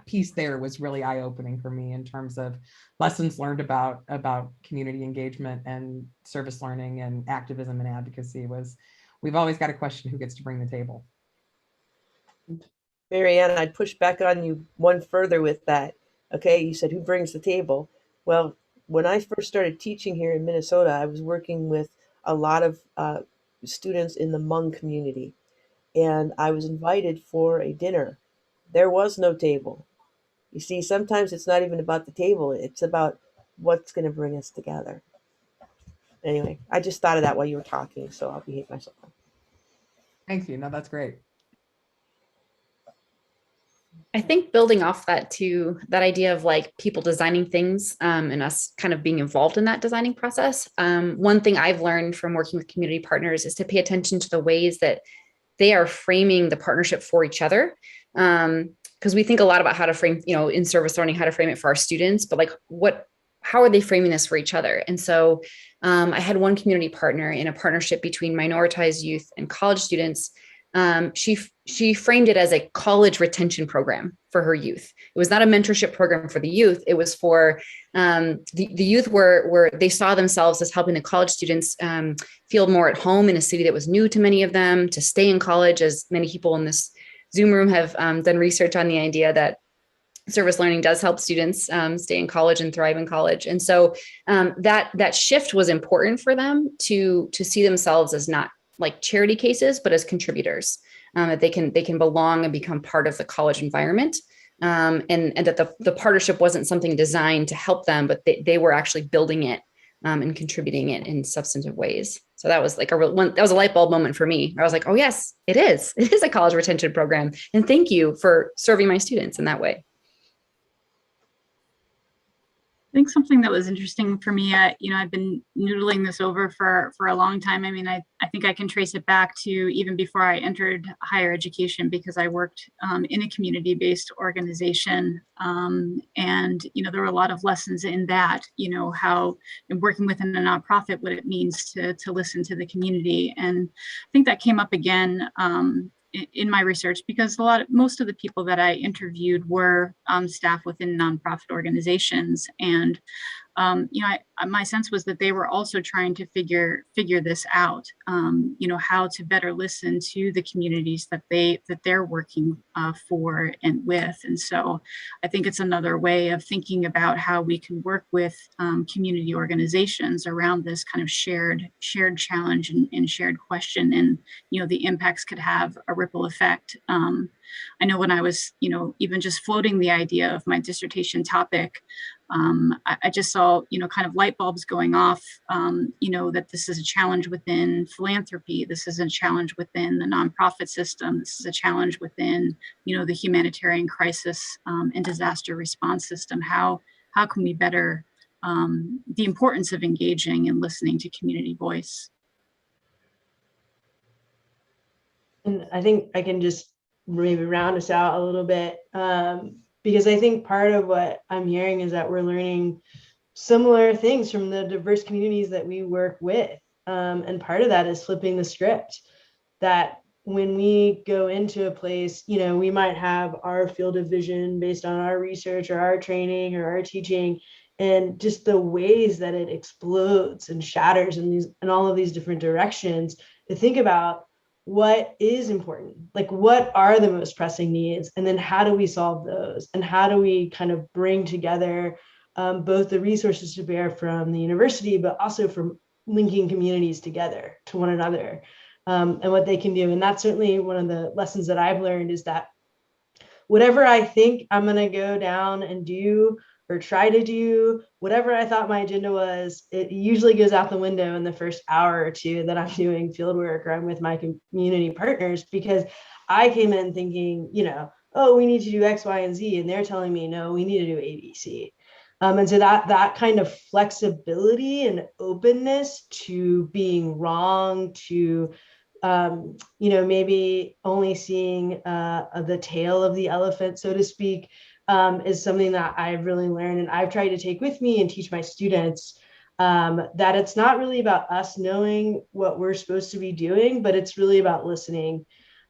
piece there was really eye-opening for me in terms of lessons learned about community engagement and service learning and activism and advocacy. Was we've always got to question who gets to bring the table. Marianne, I'd push back on you one further with that. Okay, you said who brings the table? Well, when I first started teaching here in Minnesota, I was working with a lot of students in the Hmong community, and I was invited for a dinner. There was no table. You see, sometimes it's not even about the table, it's about what's going to bring us together. Anyway, I just thought of that while you were talking, so I'll behave myself. Thank you. No, that's great. I think building off that too, that idea of like people designing things and us kind of being involved in that designing process. One thing I've learned from working with community partners is to pay attention to the ways that they are framing the partnership for each other. Because we think a lot about how to frame, in service learning, how to frame it for our students, but like how are they framing this for each other? And so I had one community partner in a partnership between minoritized youth and college students. She framed it as a college retention program for her youth. It was not a mentorship program for the youth. It was for the youth where they saw themselves as helping the college students feel more at home in a city that was new to many of them, to stay in college, as many people in this Zoom room have done research on the idea that service learning does help students stay in college and thrive in college. And so that shift was important for them to see themselves as not like charity cases, but as contributors, that they can belong and become part of the college environment. And that the partnership wasn't something designed to help them, but they were actually building it and contributing it in substantive ways. So that was like that was a light bulb moment for me. I was like, oh yes, it is a college retention program. And thank you for serving my students in that way. I think something that was interesting for me, I've been noodling this over for a long time. I mean, I think I can trace it back to even before I entered higher education, because I worked in a community-based organization. And, there were a lot of lessons in that, how working within a nonprofit, what it means to listen to the community. And I think that came up again in my research, because most of the people that I interviewed were staff within nonprofit organizations, and my sense was that they were also trying to figure this out. How to better listen to the communities that they're working for and with. And so I think it's another way of thinking about how we can work with community organizations around this kind of shared challenge and shared question, and the impacts could have a ripple effect. I know when I was even just floating the idea of my dissertation topic, I just saw, kind of light bulbs going off, that this is a challenge within philanthropy. This is a challenge within the nonprofit system. This is a challenge within, the humanitarian crisis and disaster response system. How can we better the importance of engaging and listening to community voice? And I think I can just maybe round us out a little bit, because I think part of what I'm hearing is that we're learning similar things from the diverse communities that we work with. And part of that is flipping the script, that when we go into a place, we might have our field of vision based on our research or our training or our teaching, and just the ways that it explodes and shatters in all of these different directions, to think about what is important, like what are the most pressing needs, and then how do we solve those, and how do we kind of bring together both the resources to bear from the university, but also from linking communities together to one another, and what they can do. And that's certainly one of the lessons that I've learned, is that whatever I think I'm going to go down and do or try to do, whatever I thought my agenda was, it usually goes out the window in the first hour or two that I'm doing field work or I'm with my community partners, because I came in thinking, oh, we need to do X, Y, and Z. And they're telling me, no, we need to do A, B, C. And so that kind of flexibility and openness to being wrong, to maybe only seeing the tail of the elephant, so to speak, is something that I've really learned, and I've tried to take with me and teach my students, that it's not really about us knowing what we're supposed to be doing, but it's really about listening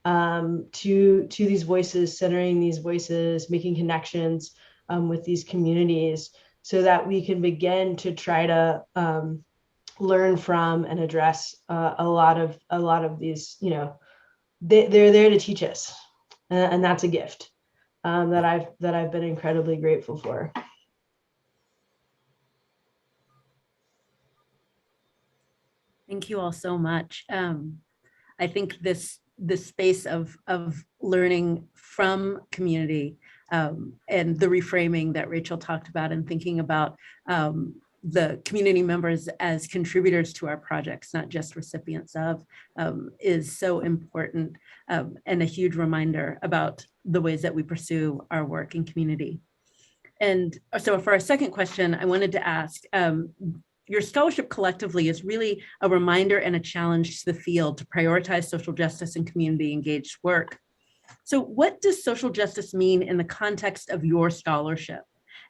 to these voices, centering these voices, making connections with these communities, so that we can begin to try to learn from and address a lot of these. They're there to teach us, and that's a gift that I've been incredibly grateful for. Thank you all so much. I think this space of learning from community and the reframing that Rachael talked about, and thinking about the community members as contributors to our projects, not just recipients of, is so important, and a huge reminder about the ways that we pursue our work in community. And so for our second question, I wanted to ask, your scholarship collectively is really a reminder and a challenge to the field to prioritize social justice and community engaged work. So what does social justice mean in the context of your scholarship?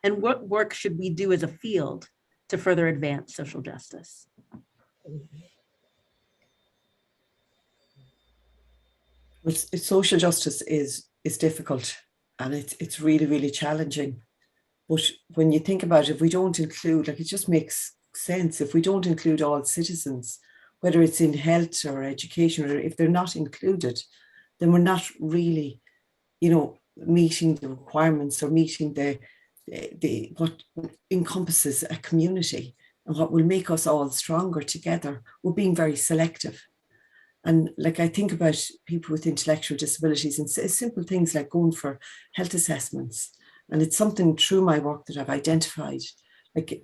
And what work should we do as a field to further advance social justice? Social justice is difficult, and it's really, really challenging. But when you think about it, if we don't include, like, it just makes sense, if we don't include all citizens, whether it's in health or education, or if they're not included, then we're not really, meeting the requirements or meeting the what encompasses a community and what will make us all stronger together. We're being very selective. And like, I think about people with intellectual disabilities and simple things like going for health assessments. And it's something through my work that I've identified. Like,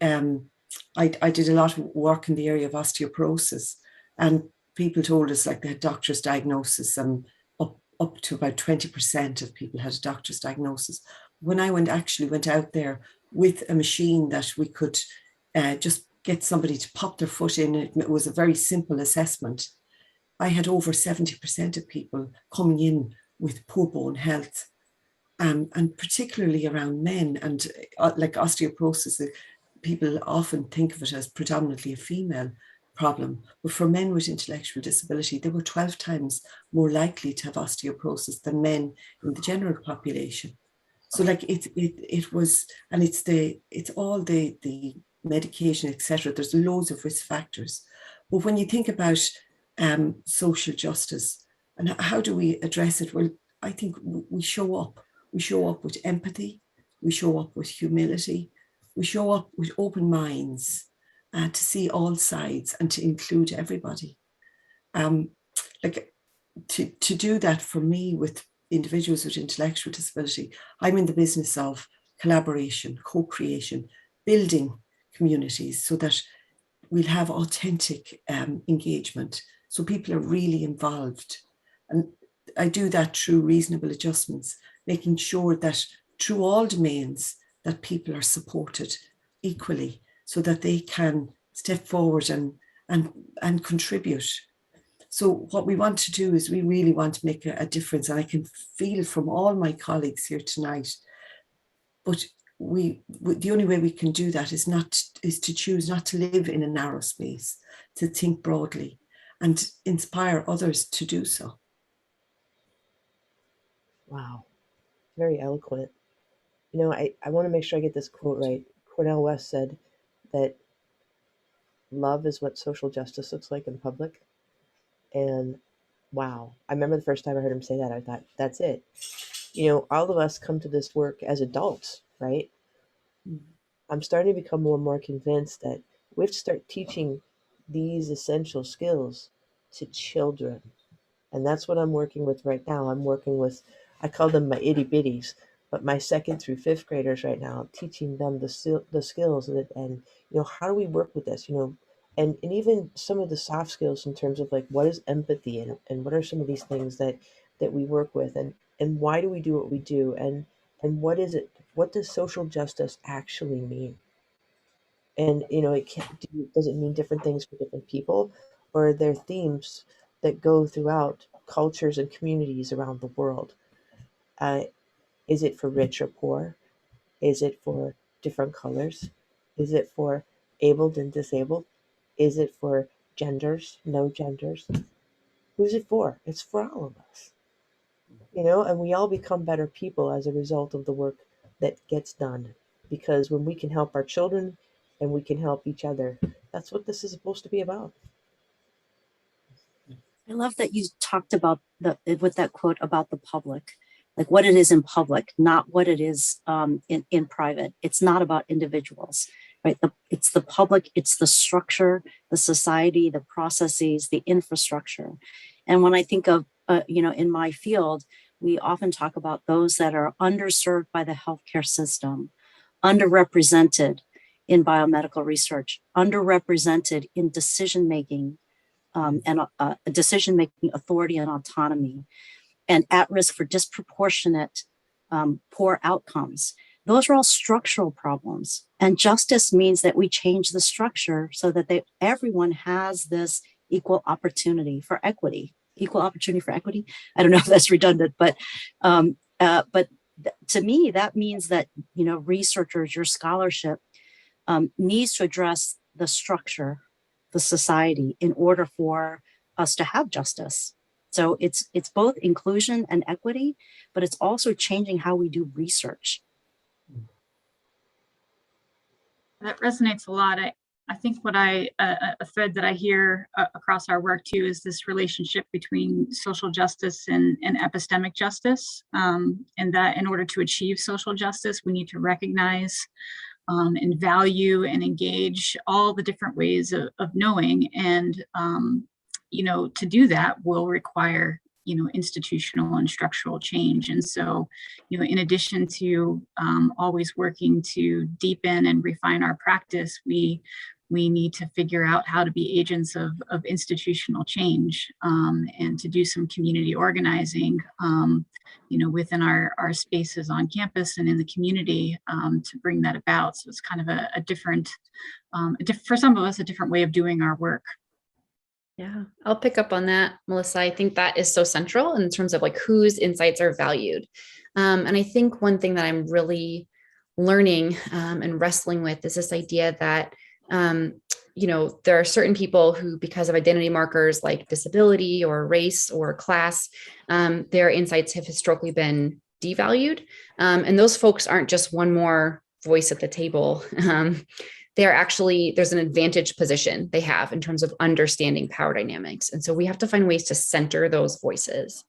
I did a lot of work in the area of osteoporosis, and people told us, like, they had doctor's diagnosis, and up to about 20% of people had a doctor's diagnosis. When I went out there with a machine that we could just get somebody to pop their foot in, it was a very simple assessment. I had over 70% of people coming in with poor bone health, and particularly around men. And like osteoporosis, people often think of it as predominantly a female problem, but for men with intellectual disability, they were 12 times more likely to have osteoporosis than men in the general population. So like it was, and it's all the medication, etc. There's loads of risk factors. But when you think about social justice and how do we address it? Well, I think we show up. We show up with empathy. We show up with humility. We show up with open minds to see all sides and to include everybody. Like to do that for me with individuals with intellectual disability, I'm in the business of collaboration, co-creation, building communities so that we'll have authentic engagement. So people are really involved. And I do that through reasonable adjustments, making sure that through all domains that people are supported equally so that they can step forward and contribute. So what we want to do is we really want to make a difference. And I can feel from all my colleagues here tonight, but the only way we can do that is to choose not to live in a narrow space, to think broadly and inspire others to do so. Wow, very eloquent. I want to make sure I get this quote right. Cornel West said that love is what social justice looks like in public. And wow, I remember the first time I heard him say that, I thought, that's it. All of us come to this work as adults, right? I'm starting to become more and more convinced that we have to start teaching these essential skills to children. And that's what I'm working with right now. I'm working with, I call them my itty bitties, but my 2nd through 5th graders right now, teaching them the skills and how do we work with this, and even some of the soft skills in terms of like, what is empathy and what are some of these things that we work with and why do we do what we do and what is it, what does social justice actually mean? And, does it mean different things for different people, or are there themes that go throughout cultures and communities around the world? Is it for rich or poor? Is it for different colors? Is it for abled and disabled? Is it for genders, no genders? Who's it for? It's for all of us. And we all become better people as a result of the work that gets done. Because when we can help our children and we can help each other, that's what this is supposed to be about. I love that you talked about with that quote about the public, like what it is in public, not what it is in private. It's not about individuals, right? It's the public, it's the structure, the society, the processes, the infrastructure. And when I think of, in my field, we often talk about those that are underserved by the healthcare system, underrepresented in biomedical research, underrepresented in decision-making and decision-making authority and autonomy, and at risk for disproportionate poor outcomes. Those are all structural problems. And justice means that we change the structure so that everyone has this equal opportunity for equity. Equal opportunity for equity. I don't know if that's redundant, but to me, that means that, researchers, your scholarship needs to address the structure, the society, in order for us to have justice. So it's both inclusion and equity, but it's also changing how we do research. That resonates a lot. I think what a thread that I hear across our work too is this relationship between social justice and epistemic justice, and that in order to achieve social justice, we need to recognize and value and engage all the different ways of knowing. And, to do that will require, institutional and structural change. And so, in addition to always working to deepen and refine our practice, we need to figure out how to be agents of institutional change, and to do some community organizing, within our spaces on campus and in the community, to bring that about. So it's kind of a different, for some of us, a different way of doing our work. Yeah, I'll pick up on that, Melissa. I think that is so central in terms of like whose insights are valued. And I think one thing that I'm really learning and wrestling with is this idea that, there are certain people who, because of identity markers like disability or race or class, their insights have historically been devalued. And those folks aren't just one more voice at the table. They're actually, there's an advantage position they have in terms of understanding power dynamics. And so we have to find ways to center those voices.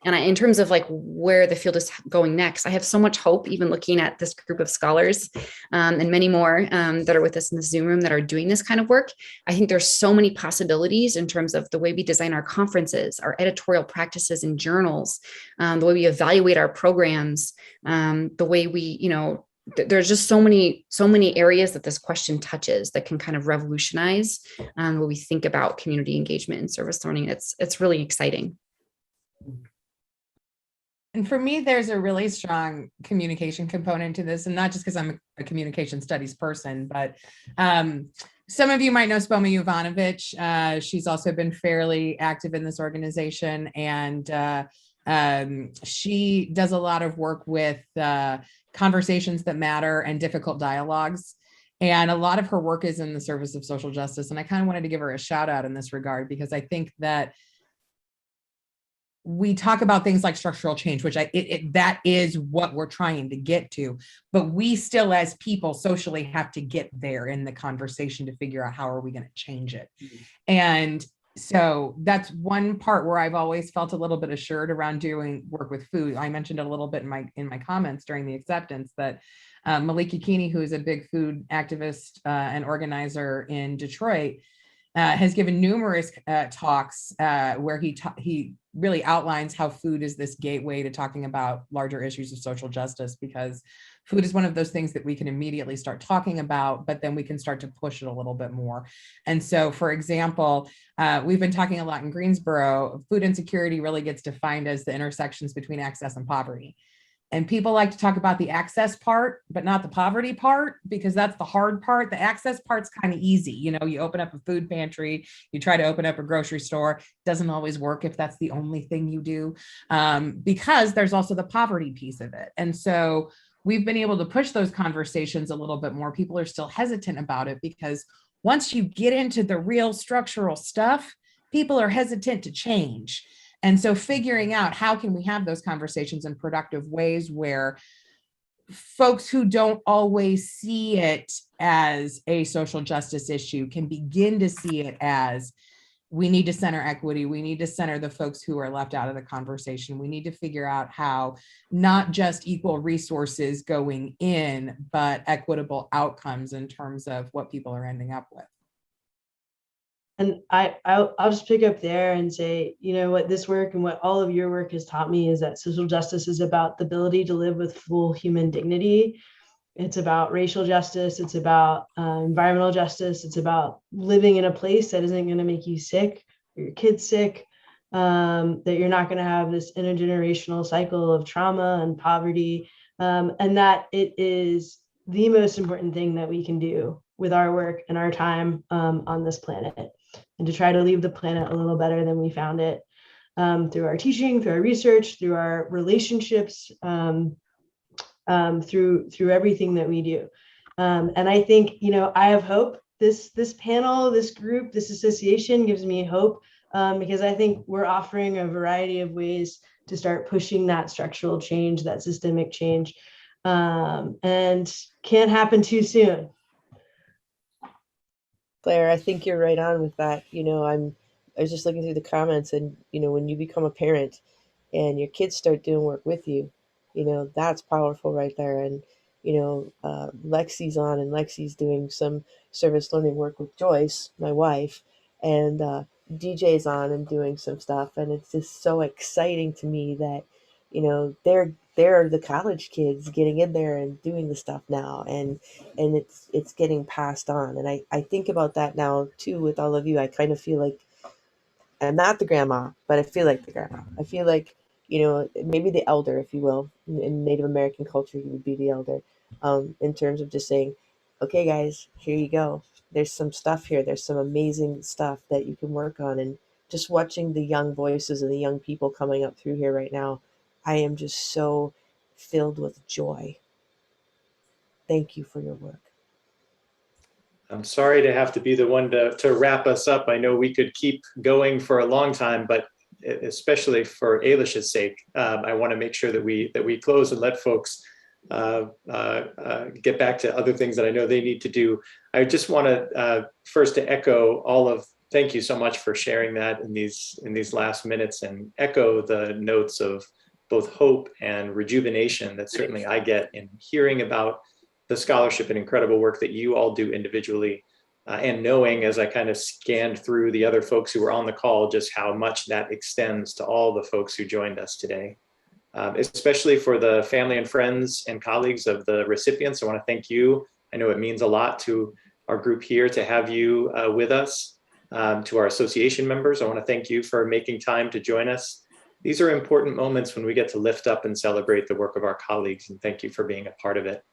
And in terms of like where the field is going next, I have so much hope, even looking at this group of scholars and many more that are with us in the Zoom room that are doing this kind of work. I think there's so many possibilities in terms of the way we design our conferences, our editorial practices and journals, the way we evaluate our programs, the way we, there's just so many areas that this question touches that can kind of revolutionize when we think about community engagement and service learning. It's really exciting. And for me, there's a really strong communication component to this, and not just because I'm a communication studies person, but some of you might know Spoma Jovanovic. She's also been fairly active in this organization, and she does a lot of work with conversations that matter and difficult dialogues. And a lot of her work is in the service of social justice. And I kind of wanted to give her a shout out in this regard, because I think that we talk about things like structural change, which that is what we're trying to get to, but we still as people socially have to get there in the conversation to figure out how are we going to change it. Mm-hmm. And so that's one part where I've always felt a little bit assured around doing work with food. I mentioned a little bit in my comments during the acceptance that Maliki Kini, who is a big food activist and organizer in Detroit, has given numerous talks where he really outlines how food is this gateway to talking about larger issues of social justice, because food is one of those things that we can immediately start talking about, but then we can start to push it a little bit more. And so, for example, we've been talking a lot in Greensboro, food insecurity really gets defined as the intersections between access and poverty. And people like to talk about the access part, but not the poverty part, because that's the hard part. The access part's kind of easy. You open up a food pantry, you try to open up a grocery store. It doesn't always work if that's the only thing you do, because there's also the poverty piece of it. And so we've been able to push those conversations a little bit more. People are still hesitant about it because once you get into the real structural stuff, people are hesitant to change. And so figuring out how can we have those conversations in productive ways where folks who don't always see it as a social justice issue can begin to see it as we need to center equity. We need to center the folks who are left out of the conversation. We need to figure out how not just equal resources going in, but equitable outcomes in terms of what people are ending up with. And I'll just pick up there and say, you know, what this work and what all of your work has taught me is that social justice is about the ability to live with full human dignity. It's about racial justice. It's about environmental justice. It's about living in a place that isn't going to make you sick or your kids sick, that you're not going to have this intergenerational cycle of trauma and poverty, and that it is the most important thing that we can do with our work and our time on this planet, and to try to leave the planet a little better than we found it, through our teaching, through our research, through our relationships, through everything that we do. And I think, you know, I have hope. This panel, this group, this association gives me hope, because I think we're offering a variety of ways to start pushing that structural change, that systemic change, and can't happen too soon. Claire, I think you're right on with that. You know, I was just looking through the comments, and you know, when you become a parent and your kids start doing work with you, you know, that's powerful right there. And you know, Lexi's on, and Lexi's doing some service learning work with Joyce, my wife, and DJ's on and doing some stuff, and it's just so exciting to me that, you know, they're the college kids getting in there and doing the stuff now, and it's getting passed on. And I think about that now too with all of you. I kind of feel like I'm not the grandma, but I feel like the grandma. I feel like, you know, maybe the elder, if you will. In Native American culture, you would be the elder, in terms of just saying, okay, guys, here you go. There's some stuff here. There's some amazing stuff that you can work on. And just watching the young voices and the young people coming up through here right now, I am just so filled with joy. Thank you for your work. I'm sorry to have to be the one to wrap us up. I know we could keep going for a long time, but especially for Eilish's sake, I want to make sure that we close and let folks get back to other things that I know they need to do. I just want to first to echo all of, thank you so much for sharing that in these last minutes, and echo the notes of both hope and rejuvenation that certainly I get in hearing about the scholarship and incredible work that you all do individually, and knowing, as I kind of scanned through the other folks who were on the call, just how much that extends to all the folks who joined us today. Especially for the family and friends and colleagues of the recipients, I want to thank you. I know it means a lot to our group here to have you with us. To our association members, I want to thank you for making time to join us. These are important moments when we get to lift up and celebrate the work of our colleagues, and thank you for being a part of it.